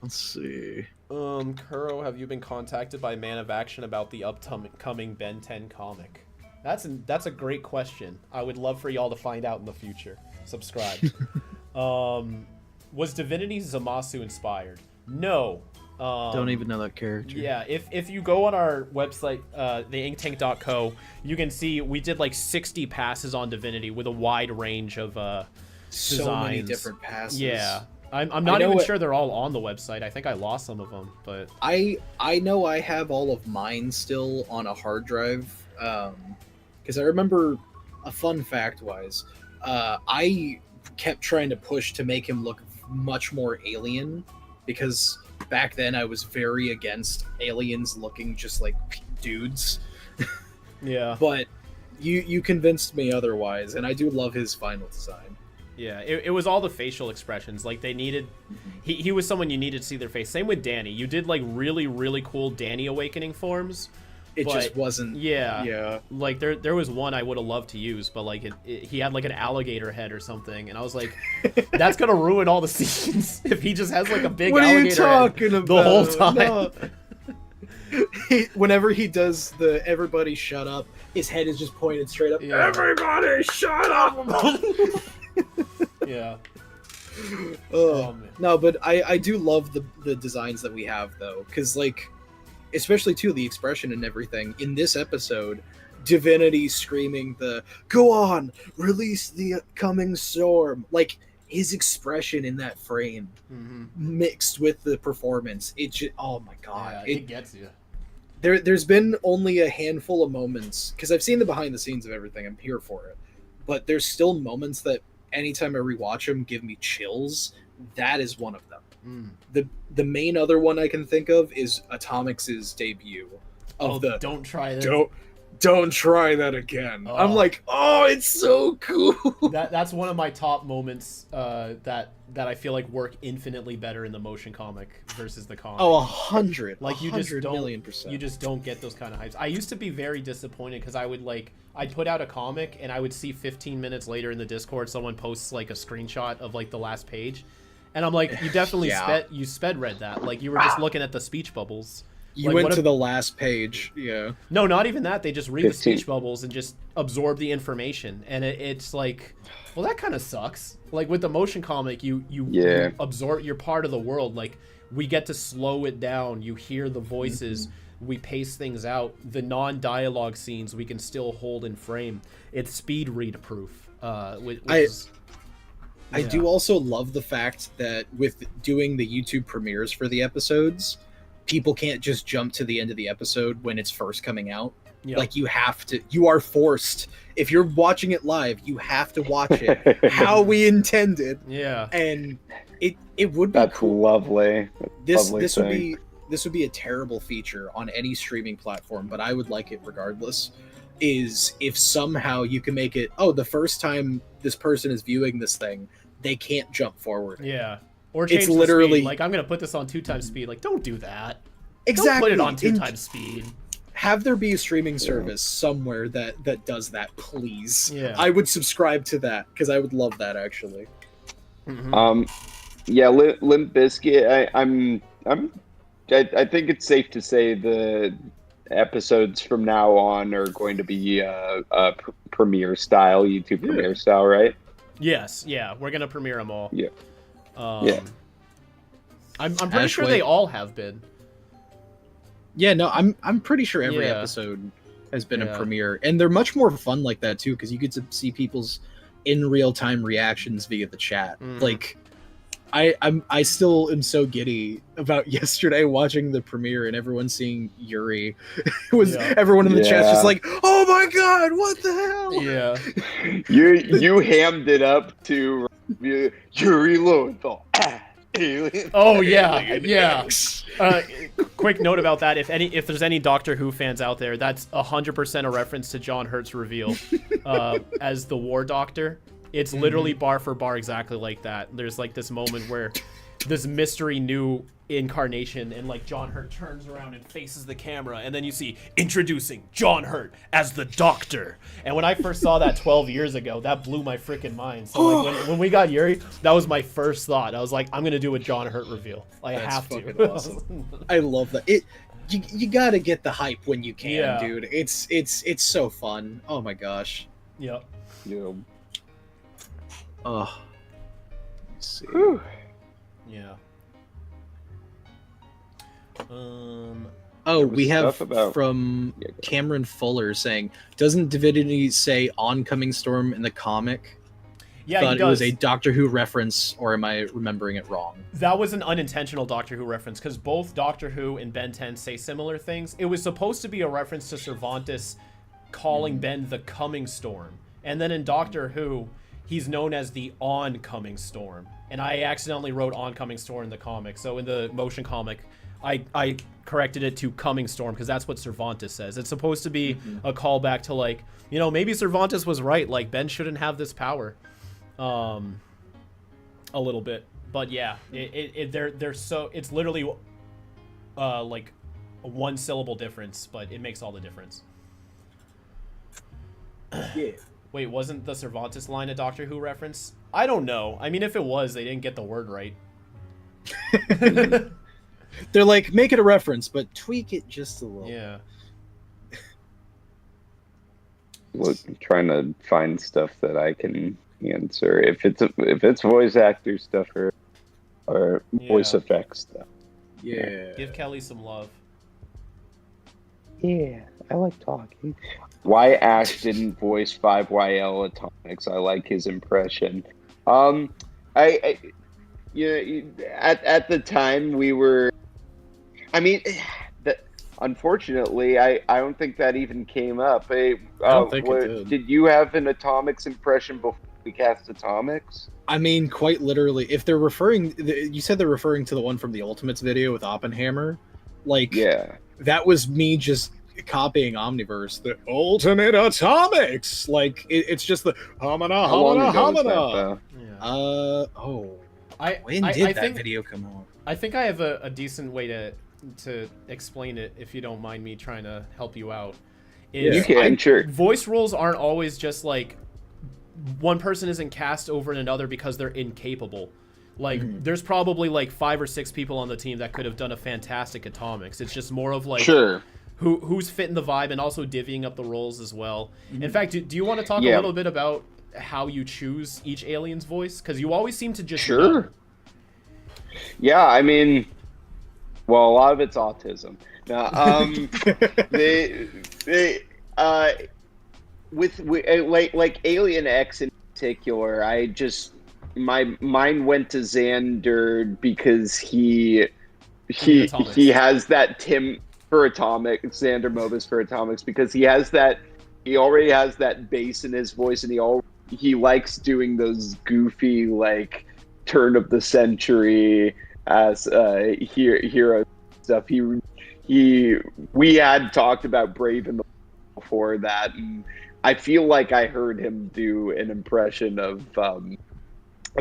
Let's see. Kuro, have you been contacted by Man of Action about the upcoming Ben 10 comic? That's a great question. I would love for y'all to find out in the future. Subscribe. Was Divinity Zamasu inspired? No. Don't even know that character. Yeah, if you go on our website, theinktank.co, you can see we did like 60 passes on Divinity with a wide range of so designs. many different passes. Yeah. I'm not even sure they're all on the website. I think I lost some of them, but I know I have all of mine still on a hard drive, because I remember a fun fact wise, I kept trying to push to make him look much more alien, because back then I was very against aliens looking just like dudes. yeah. But you convinced me otherwise, and I do love his final design. Yeah, it was all the facial expressions. Like they needed, he was someone you needed to see their face. Same with Danny. You did like really, really cool Danny awakening forms. It just wasn't. Yeah. Like there was one I would have loved to use, but like he had like an alligator head or something, and I was like, that's gonna ruin all the scenes if he just has like a big alligator head the whole time. No. Whenever he does the "everybody shut up," his head is just pointed straight up. Yeah. Everybody shut up. Yeah. No, but I do love the designs that we have though, because like, especially too the expression and everything in this episode, Divinity screaming the "Go on, release the coming storm!" Like his expression in that frame, mixed with the performance, it just, oh my god, it gets you. There's been only a handful of moments, because I've seen the behind the scenes of everything. I'm here for it, but there's still moments that anytime I rewatch them give me chills. That is one of them. The main other one I can think of is Atomix's debut of don't try this. don't try that again. Oh. I'm like, oh, it's so cool. That's one of my top moments that I feel like work infinitely better in the motion comic versus the comic. Oh, 100. Like you just don't, 100,000,000%. you just don't get those kind of hypes. I used to be very disappointed because I'd put out a comic and I would see 15 minutes later in the Discord someone posts like a screenshot of like the last page, and I'm like, you definitely sped read that. Like you were just looking at the speech bubbles. You like, went to the last page, yeah. No, not even that. They just read 15. the speech bubbles and just absorb the information, and it's like, well, that kind of sucks. Like with the motion comic, you absorb. You're part of the world. Like we get to slow it down. You hear the voices. We pace things out. The non-dialogue scenes we can still hold in frame. It's speed read proof. I do also love the fact that with doing the YouTube premieres for the episodes, people can't just jump to the end of the episode when it's first coming out. Yep. Like you are forced. If you're watching it live, you have to watch it how we intended. Yeah. And it would be That's cool. lovely. This would be a terrible feature on any streaming platform, but I would like it regardless. Is if somehow you can make it, the first time this person is viewing this thing, they can't jump forward. Yeah. Or change it's the literally speed. Like, I'm going to put this on 2x speed. Like, don't do that. Exactly. Don't put it on 2x speed. Have there be a streaming service somewhere that does that, please. Yeah. I would subscribe to that because I would love that actually. Mm-hmm. Yeah, Limp Bizkit. I think it's safe to say the episodes from now on are going to be premiere style, YouTube premiere style, right? Yes, yeah, we're gonna premiere them all. Yeah. I'm pretty sure they all have been. Yeah, no, I'm pretty sure every episode has been a premiere, and they're much more fun like that too because you get to see people's in real time reactions via the chat. Like, I still am so giddy about yesterday watching the premiere and everyone seeing Yuri. It was everyone in the chat's just like, oh my god, what the hell? Yeah. You hammed it up to Yuri Lowenthal. Alien. Oh yeah, yeah. Quick note about that: if there's any Doctor Who fans out there, that's 100% a reference to John Hurt's reveal as the War Doctor. It's literally bar for bar exactly like that. There's like this moment where this mystery new incarnation, and like John Hurt turns around and faces the camera, and then you see introducing John Hurt as the Doctor. And when I first saw that 12 years ago, that blew my freaking mind. So like when we got Yuri, that was my first thought. I was like, I'm gonna do a John Hurt reveal. I have to. Awesome. I love that. You gotta get the hype when you can, dude. It's so fun. Oh my gosh. Yep. Yeah. Oh. Let's see. Whew. Yeah. We have from Cameron Fuller saying, doesn't Divinity say oncoming storm in the comic? Yeah, Thought he does. It was a Doctor Who reference, or am I remembering it wrong? That was an unintentional Doctor Who reference because both Doctor Who and Ben 10 say similar things. It was supposed to be a reference to Cervantes calling Ben the Coming Storm, and then in Doctor Who, he's known as the oncoming storm, and I accidentally wrote oncoming storm in the comic. So in the motion comic, I corrected it to coming storm because that's what Cervantes says. It's supposed to be a callback to, like, you know, maybe Cervantes was right. Like, Ben shouldn't have this power, a little bit. But yeah, they're so, it's literally like a one syllable difference, but it makes all the difference. Yeah. Wait, wasn't the Cervantes line a Doctor Who reference? I don't know. I mean, if it was, they didn't get the word right. They're like, make it a reference, but tweak it just a little. Yeah. Look, I'm trying to find stuff that I can answer. If it's voice actor stuff or voice effects stuff. Yeah. Give Kelly some love. Yeah, I like talking. Why Ash didn't voice 5YL Atomics? I like his impression. At the time we were. I mean, unfortunately, I don't think that even came up. I don't think it did you have an Atomics impression before we cast Atomics? I mean, quite literally, if they're referring, you said they're referring to the one from the Ultimates video with Oppenheimer, like, yeah, that was me just copying Omniverse, the ultimate atomics. Like it's just the hamana How long hamana ago was that, hamana. though? When did that think, video come out? I think I have a decent way to explain it, if you don't mind me trying to help you out. You can, sure. Voice roles aren't always just like one person isn't cast over another because they're incapable. Like, there's probably like 5 or 6 people on the team that could have done a fantastic Atomics. It's just more of like who's fitting the vibe and also divvying up the roles as well. In fact, do you want to talk a little bit about how you choose each alien's voice? Because you always seem to just know. Yeah, I mean, well, a lot of it's autism. Now, with like Alien X in particular, my mind went to Xander because he has that Tim for Atomic, Xander Mobus for Atomics, because he already has that bass in his voice, and he likes doing those goofy, like, turn of the century as hero stuff. We had talked about Brave in the before that, and I feel like I heard him do an impression of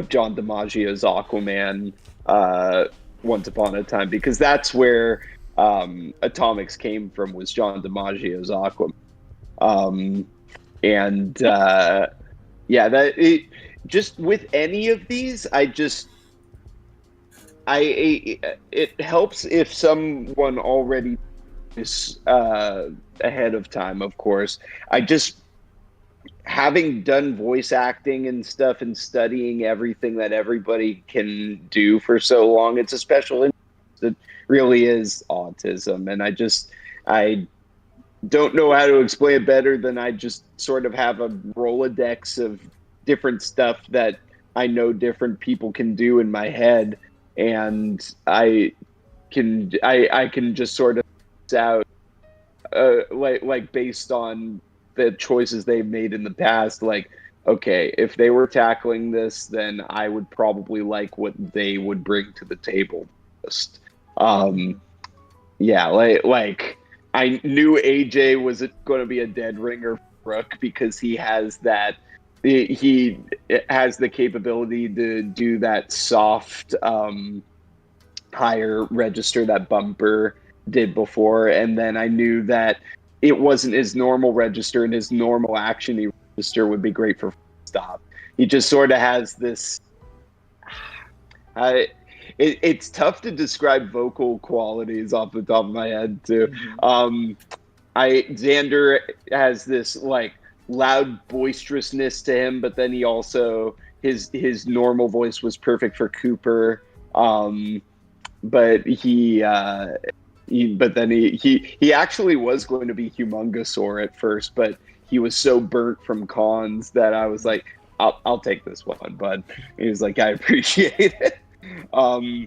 John DiMaggio's Aquaman once upon a time, because that's where Atomics came from, was John DiMaggio's Aquaman. Just with any of these, it helps if someone already is ahead of time, of course. Having done voice acting and stuff and studying everything that everybody can do for so long, it's a special interest. It really is autism. And I don't know how to explain it better than I just sort of have a Rolodex of different stuff that I know different people can do in my head. And I can just sort of out like based on the choices they've made in the past, like, okay, if they were tackling this, then I would probably like what they would bring to the table. Just, like I knew AJ was going to be a dead ringer for Brooke, because he has the capability to do that soft, higher register that Bumper did before, and then I knew that it wasn't his normal register, and his normal action register would be great for stop. He just sort of has this. It's tough to describe vocal qualities off the top of my head too. Xander has this like loud boisterousness to him, but then he also his normal voice was perfect for Cooper. But he actually was going to be Humongousaur at first, but he was so burnt from cons that I was like, I'll take this one, bud. He was like, I appreciate it. Vlad,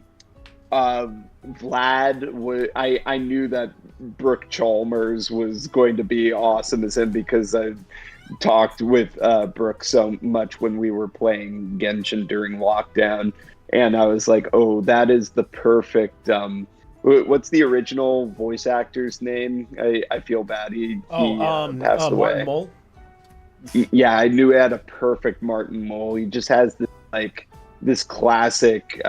I knew that Brooke Chalmers was going to be awesome as him, because I talked with Brooke so much when we were playing Genshin during lockdown, and I was like, oh, that is the perfect what's the original voice actor's name? I feel bad. He passed away. Martin Mull? Yeah, I knew he had a perfect Martin Mull. He just has this classic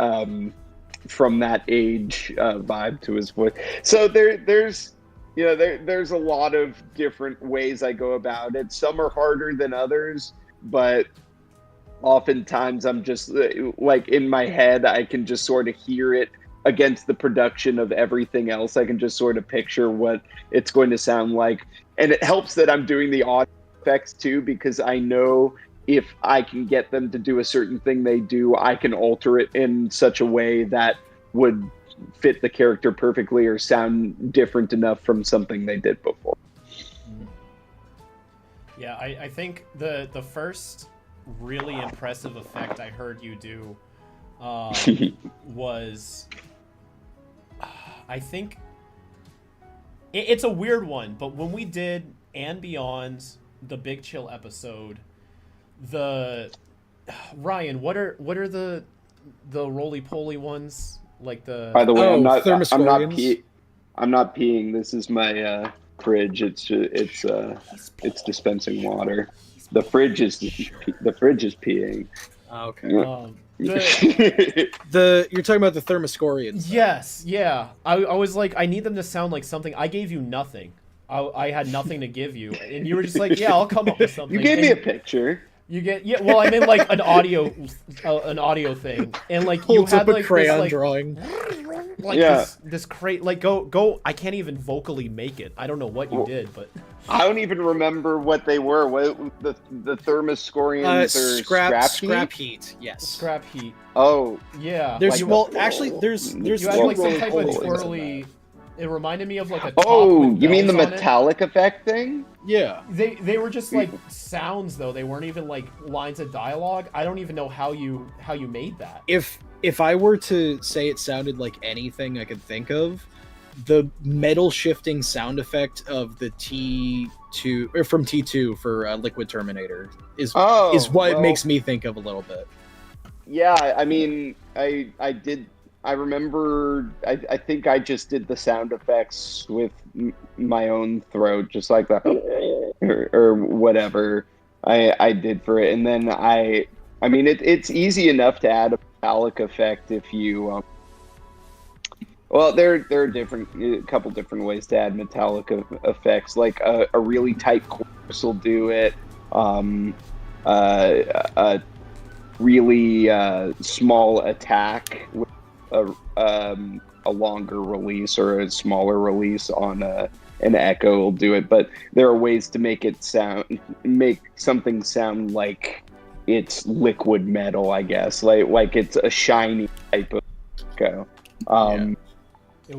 from that age vibe to his voice. So there's a lot of different ways I go about it. Some are harder than others, but oftentimes I'm just like in my head, I can just sort of hear it against the production of everything else. I can just sort of picture what it's going to sound like. And it helps that I'm doing the audio effects too, because I know if I can get them to do a certain thing they do, I can alter it in such a way that would fit the character perfectly or sound different enough from something they did before. Yeah, I think the first really impressive effect I heard you do was, I think it's a weird one, but when we did And Beyond, the Big Chill episode, Ryan, what are the roly-poly ones, like the? By the way, I'm not Thermosphorians. I'm not peeing. This is my fridge. It's dispensing water. The fridge is peeing. Okay. You're talking about the thermoscorians. Yes, yeah. I was like, I need them to sound like something. I gave you nothing. I had nothing to give you, and you were just like, yeah, I'll come up with something. You gave me a picture. You get well. I mean, like an audio thing, and like Holds you had up a like crayon this, drawing. like this crate. Like go. I can't even vocally make it. I don't know what you did, but I don't even remember what they were. What the thermoscorians or scrap heat? Yes. Scrap heat. Oh yeah. There's there's you had like some really type cool of things in twirly. that. It reminded me of like a top Oh, with you mean the bells on it. metallic effect thing? Yeah. They were just like sounds though. They weren't even like lines of dialogue. I don't even know how you made that. If I were to say it sounded like anything I could think of, the metal shifting sound effect of the T2 or from T2 for Liquid Terminator is what it makes me think of a little bit. Yeah, I mean, I did. I remember. I think I just did the sound effects with my own throat, just like that, or whatever I did for it. And then I mean, it's easy enough to add a metallic effect if you. Well, there are a couple different ways to add metallic effects. Like a really tight chorus will do it. A really small attack with a longer release or a smaller release on an echo will do it. But there are ways to make something sound like it's liquid metal, I guess, like it's a shiny type of echo.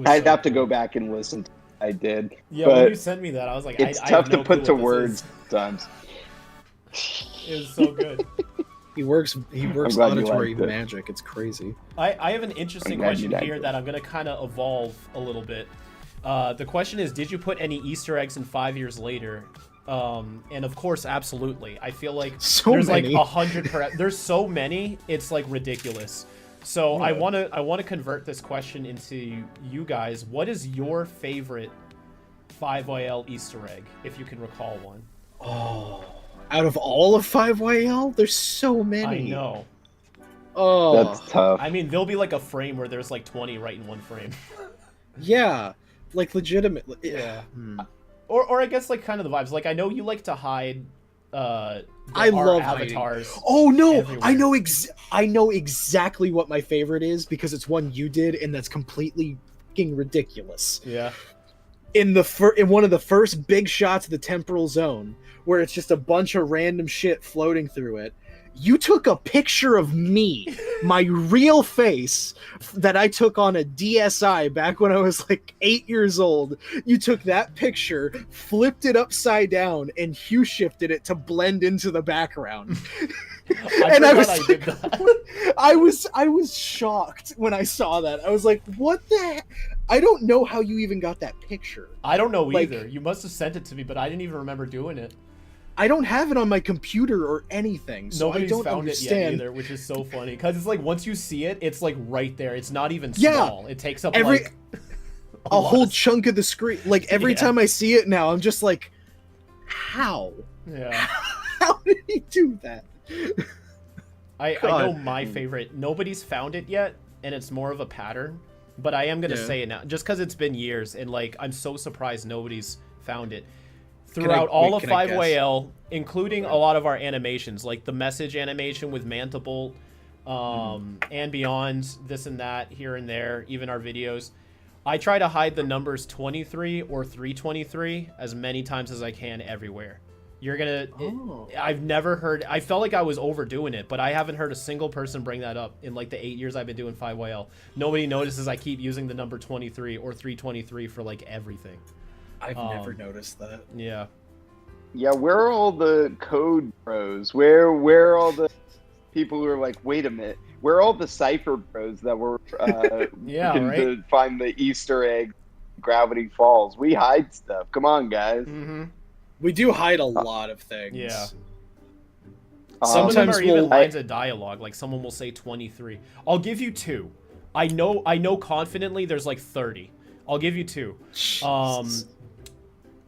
I'd have to go back and listen to what I did. Yeah, but when you sent me that, I was like, it's I tough have no to put clue to what this words sometimes. It was so good. He works auditory magic. It's crazy. I have an interesting question here that I'm going to kind of evolve a little bit. The question is, did you put any Easter eggs in 5 years later? And of course, absolutely. I feel like there's many. like 100 there's so many, it's like ridiculous. So yeah. I want to convert this question into you guys. What is your favorite 5YL Easter egg, if you can recall one? Oh, out of all of 5YL, there's so many. I know. Oh, that's tough. I mean, there'll be like a frame where there's like 20 right in one frame. Yeah, like legitimately. Yeah. Or I guess like kind of the vibes. Like I know you like to hide. I love avatars. Hiding. Oh no, everywhere. I know exactly what my favorite is because it's one you did, and that's completely fucking ridiculous. Yeah. In one of the first big shots of the temporal zone, where it's just a bunch of random shit floating through it, you took a picture of me, my real face, that I took on a DSi back when I was like 8 years old. You took that picture, flipped it upside down, and hue shifted it to blend into the background. I was shocked when I saw that. I was like, what the heck? I don't know how you even got that picture. I don't know either. You must have sent it to me, but I didn't even remember doing it. I don't have it on my computer or anything, so Nobody's I don't found understand. it yet either, which is so funny. Because it's like, once you see it, it's like right there. It's not even small. It takes up like a whole chunk of the screen. Like every time I see it now, I'm just like, how? Yeah. How did he do that? I know my favorite. Nobody's found it yet, and it's more of a pattern. But I am going to say it now, just because it's been years, and like I'm so surprised nobody's found it. Throughout all of 5YL, including a lot of our animations, like the message animation with Mantibolt, and beyond, this and that, here and there, even our videos, I try to hide the numbers 23 or 323 as many times as I can everywhere. You're gonna... I've never heard... I felt like I was overdoing it, but I haven't heard a single person bring that up in like the 8 years I've been doing 5YL. Nobody notices I keep using the number 23 or 323 for like everything. I've never noticed that. Yeah. Yeah, where are all the code bros? Where are all the people who are like, wait a minute? Where are all the cipher bros that were to find the Easter egg Gravity Falls? We hide stuff. Come on, guys. Mm-hmm. We do hide a lot of things. Yeah. Sometimes some of them are even lines of dialogue. Like someone will say 23. I'll give you 2. I know confidently there's like 30. I'll give you 2.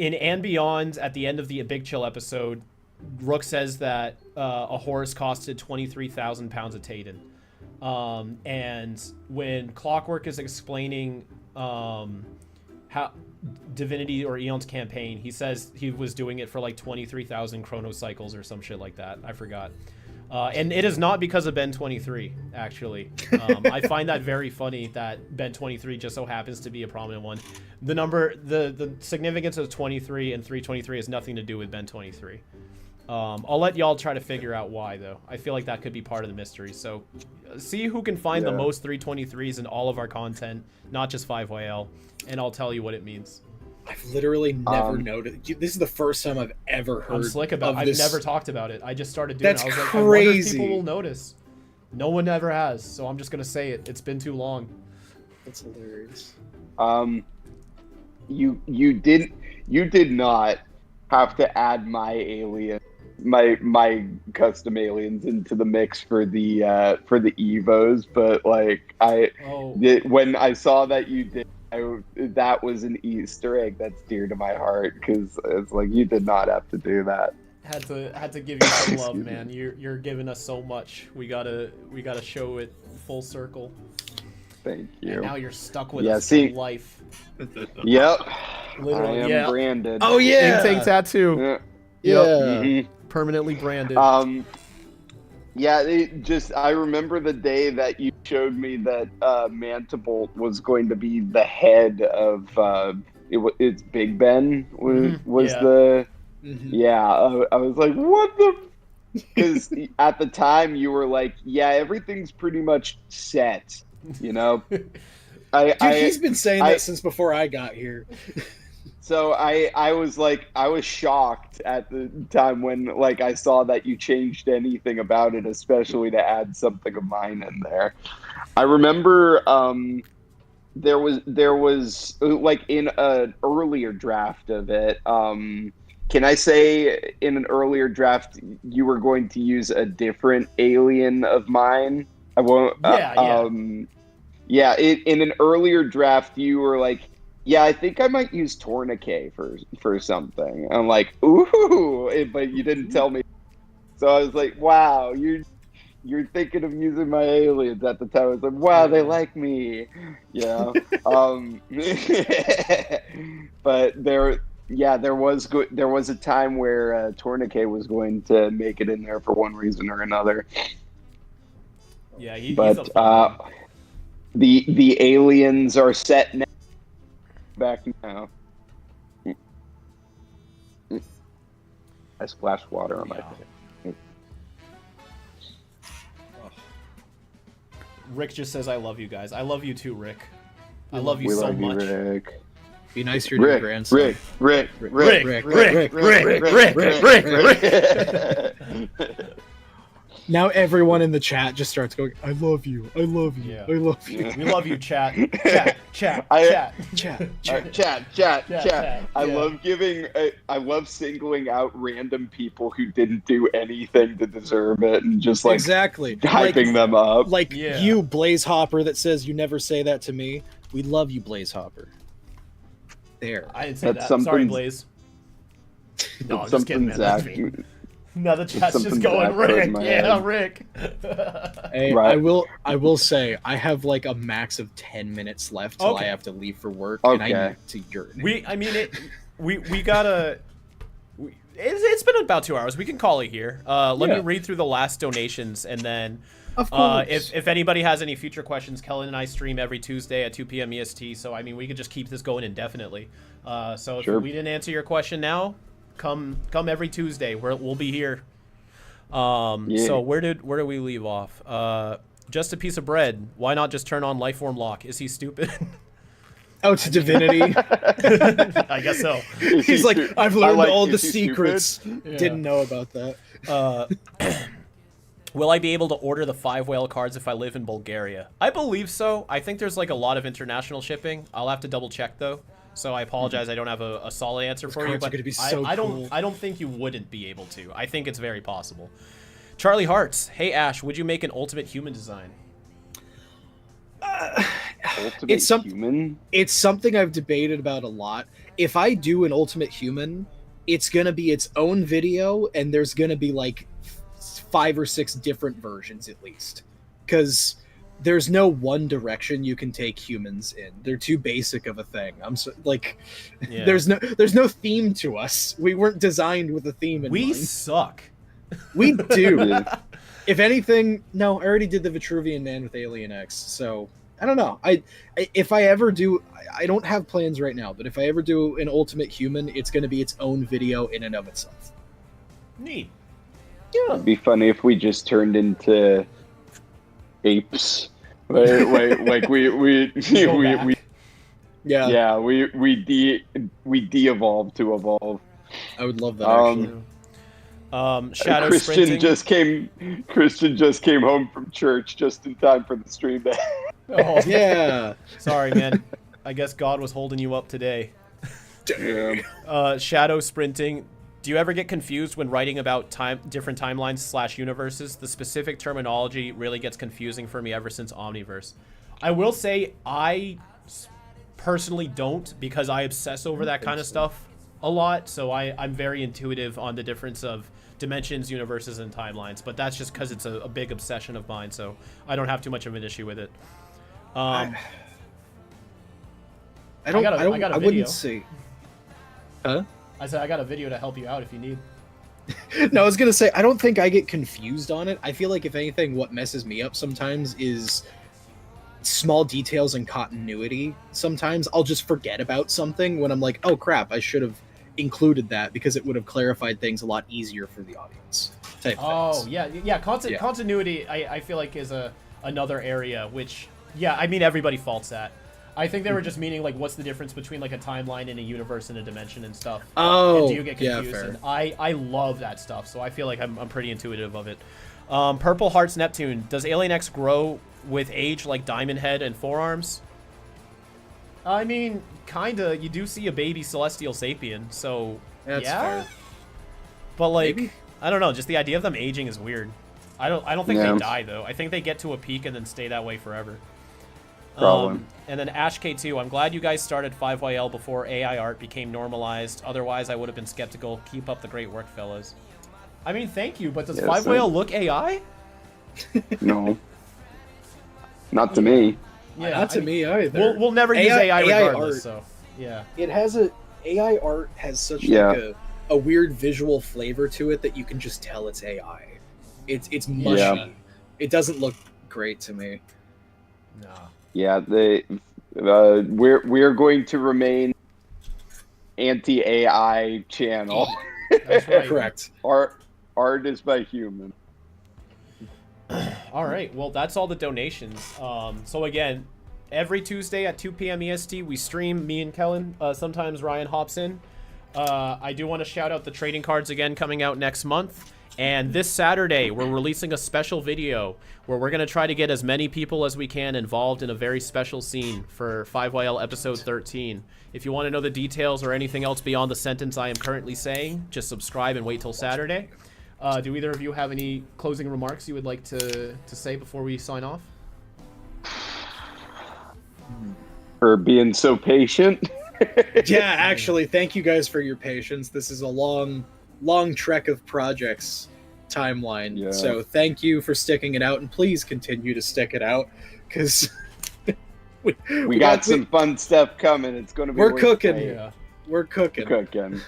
in And Beyond, at the end of the Big Chill episode, Rook says that a horse costed 23,000 pounds of Taden. And when Clockwork is explaining how Divinity or Eon's campaign, he says he was doing it for like 23,000 chronocycles or some shit like that. I forgot. And it is not because of Ben 23, actually. I find that very funny that Ben 23 just so happens to be a prominent one. The significance of 23 and 323 has nothing to do with Ben 23. I'll let y'all try to figure out why, though. I feel like that could be part of the mystery. So see who can find the most 323s in all of our content, not just 5YL, and I'll tell you what it means. I've literally never noticed. This is the first time I've ever heard. I'm slick about. I've never talked about it. I just started doing That's it. I was like, crazy. I wonder if people will notice. No one ever has, so I'm just gonna say it. It's been too long. That's hilarious. You did not have to add my custom aliens into the mix for the Evos, but like when I saw that you did. That was an Easter egg that's dear to my heart, because it's like you did not have to do that. Had to give you some love, man. You're giving us so much. We gotta show it full circle. Thank you. And now you're stuck with us for life. Yep. Literally, I am branded. Oh yeah. Tank tattoo. Yeah. Yep. Mm-hmm. Permanently branded. Yeah, I remember the day that you showed me that Mantibolt was going to be the head of it's Big Ben was the I was like, what the, because at the time you were like, yeah, everything's pretty much set, you know. Dude, he's been saying that since before I got here. So I was shocked at the time when like I saw that you changed anything about it, especially to add something of mine in there. I remember there was like in an earlier draft of it. Can I say in an earlier draft you were going to use a different alien of mine? I won't. In an earlier draft you were like, yeah, I think I might use Tourniquet for something. I'm like, ooh, but you didn't tell me. So I was like, wow, you're thinking of using my aliens at the time. I was like, wow, they like me, you know. But there was a time where Tourniquet was going to make it in there for one reason or another. Yeah, but the aliens are set now. Back now. I splashed water on my face. Rick just says, I love you guys. I love you too, Rick. I love you so much. Rick. Be nice to your new grandson. Rick. Now everyone in the chat just starts going, I love you, I love you, I love you. We love you, chat. Chat. I love singling out random people who didn't do anything to deserve it and just like hyping them up. Like you, Blaze Hopper, that says you never say that to me. We love you, Blaze Hopper. There. I didn't say that. Sorry, Blaze. No, I'm just kidding, man. That's me. Now the chat's just going, Rick. Yeah, Rick. Hey, right. I will say I have like a max of 10 minutes left till I have to leave for work, and I need to urinate. It's been about 2 hours. We can call it here. Let me read through the last donations, and then of course. If anybody has any future questions, Kellen and I stream every Tuesday at 2 p.m. EST, so I mean we could just keep this going indefinitely. So if we didn't answer your question now, come every Tuesday. We'll be here. So where did we leave off? Just a piece of bread. Why not just turn on Lifeform Lock? Is he stupid? Oh, to Divinity. I guess so. He's like, I've learned all the secrets. Yeah. Didn't know about that. Will I be able to order the 5 whale cards if I live in Bulgaria? I believe so. I think there's like a lot of international shipping. I'll have to double check though. So I apologize. I don't have a solid answer for you. But I don't think you wouldn't be able to. I think it's very possible. Charlie Hartz. Hey Ash, would you make an ultimate human design? It's something I've debated about a lot. if I do an Ultimate Human, it's gonna be its own video, and there's gonna be like 5 or 6 different versions at least, because there's no one direction you can take humans in. They're too basic of a thing. Yeah. There's no theme to us. We weren't designed with a theme in mind. We suck. We do. If anything, no, I already did the Vitruvian Man with Alien X, so I don't know. If I ever do, I don't have plans right now, but if I ever do an Ultimate Human, it's going to be its own video in and of itself. Neat. Yeah. It'd be funny if we just turned into apes. Like we Yeah. we de-evolved to evolve. I would love that actually. Shadow Christian sprinting. Christian just came home from church just in time for the stream. Oh, Yeah. sorry, man. I guess God was holding you up today. Yeah. Shadow sprinting. Do you ever get confused when writing about different timelines / universes? The specific terminology really gets confusing for me ever since Omniverse. I will say I personally don't, because I obsess over that kind of stuff a lot. So I'm very intuitive on the difference of dimensions, universes, and timelines. But that's just because it's a big obsession of mine. So I don't have too much of an issue with it. I got a video. wouldn't say. Huh? I said I got a video to help you out if you need. No, I was gonna say I don't think I get confused on it. I feel like if anything, what messes me up sometimes is small details and continuity. Sometimes I'll just forget about something when I'm like, oh crap, I should have included that because it would have clarified things a lot easier for the audience. Type Oh things. yeah. Continuity. I feel like is another area which I mean everybody faults at. I think they were just meaning like what's the difference between like a timeline and a universe and a dimension and stuff. Oh, and do you get confused? yeah, fair. And I love that stuff, so I feel like I'm pretty intuitive of it. Purple Hearts Neptune. Does Alien X grow with age like Diamond Head and Forearms? I mean, kinda. You do see a baby Celestial Sapien, so That's yeah. fair. But like, Maybe. I don't know. Just the idea of them aging is weird. I don't think Yeah. they die though. I think they get to a peak and then stay that way forever. Probably. And then Ash K2, I'm glad you guys started 5YL before AI art became normalized. Otherwise, I would have been skeptical. Keep up the great work, fellas. I mean, thank you, but does Yes, 5YL look AI? No. Not to me. Yeah, Not to me either. We'll never use AI regardless, art, so yeah. It has AI art has such Yeah. like a weird visual flavor to it that you can just tell it's AI. It's mushy. Yeah. It doesn't look great to me. No. Yeah, we're going to remain anti-AI channel. That's right. Correct. Art is by human. All right, well, that's all the donations. So again, every Tuesday at 2 p.m. EST, we stream, me and Kellen. Sometimes Ryan hops in. I do want to shout out the trading cards again coming out next month. And this Saturday, we're releasing a special video where we're going to try to get as many people as we can involved in a very special scene for 5YL episode 13. If you want to know the details or anything else beyond the sentence I am currently saying, just subscribe and wait till Saturday. Do either of you have any closing remarks you would like to say before we sign off? For being so patient. Yeah, actually, thank you guys for your patience. This is a long trek of projects timeline. Yeah. So thank you for sticking it out, and please continue to stick it out, because we got some fun stuff coming. It's going to be. We're worth cooking. playing. Yeah, We're cooking. Cooking.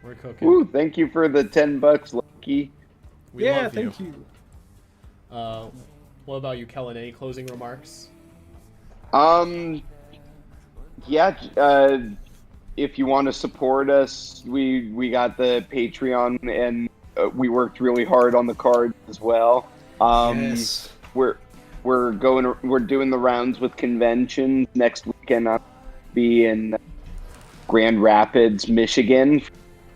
we're cooking. Woo! Thank you for the $10, Lucky. We Yeah, love you. thank you. What about you, Kellen? Any closing remarks? Yeah. If you want to support us, we got the Patreon, and we worked really hard on the cards as well. Yes. We're doing the rounds with conventions next weekend. I'll be in Grand Rapids, Michigan,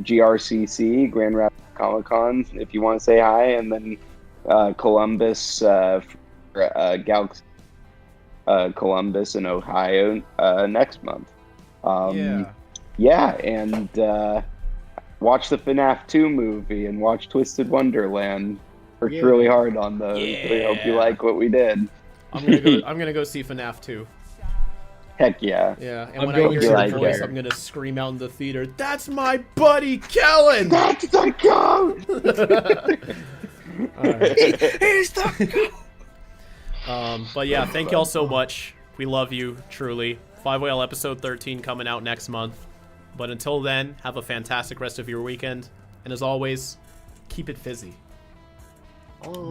GRCC, Grand Rapids Comic Con. If you want to say hi, and then Columbus, Galaxy, Columbus in Ohio next month. Yeah, and watch the FNAF 2 movie and watch Twisted Wonderland. Worked really hard on those. Yeah. We hope you like what we did. I'm gonna go see FNAF 2. Heck yeah. Yeah, and I'm when I going hear to your like voice, that. I'm gonna scream out in the theater, "That's my buddy, Kellen!" That's the goat! All right. He's the But yeah, thank y'all so much. We love you, truly. 5 Whale episode 13 coming out next month. But until then, have a fantastic rest of your weekend. And as always, keep it fizzy. Oh.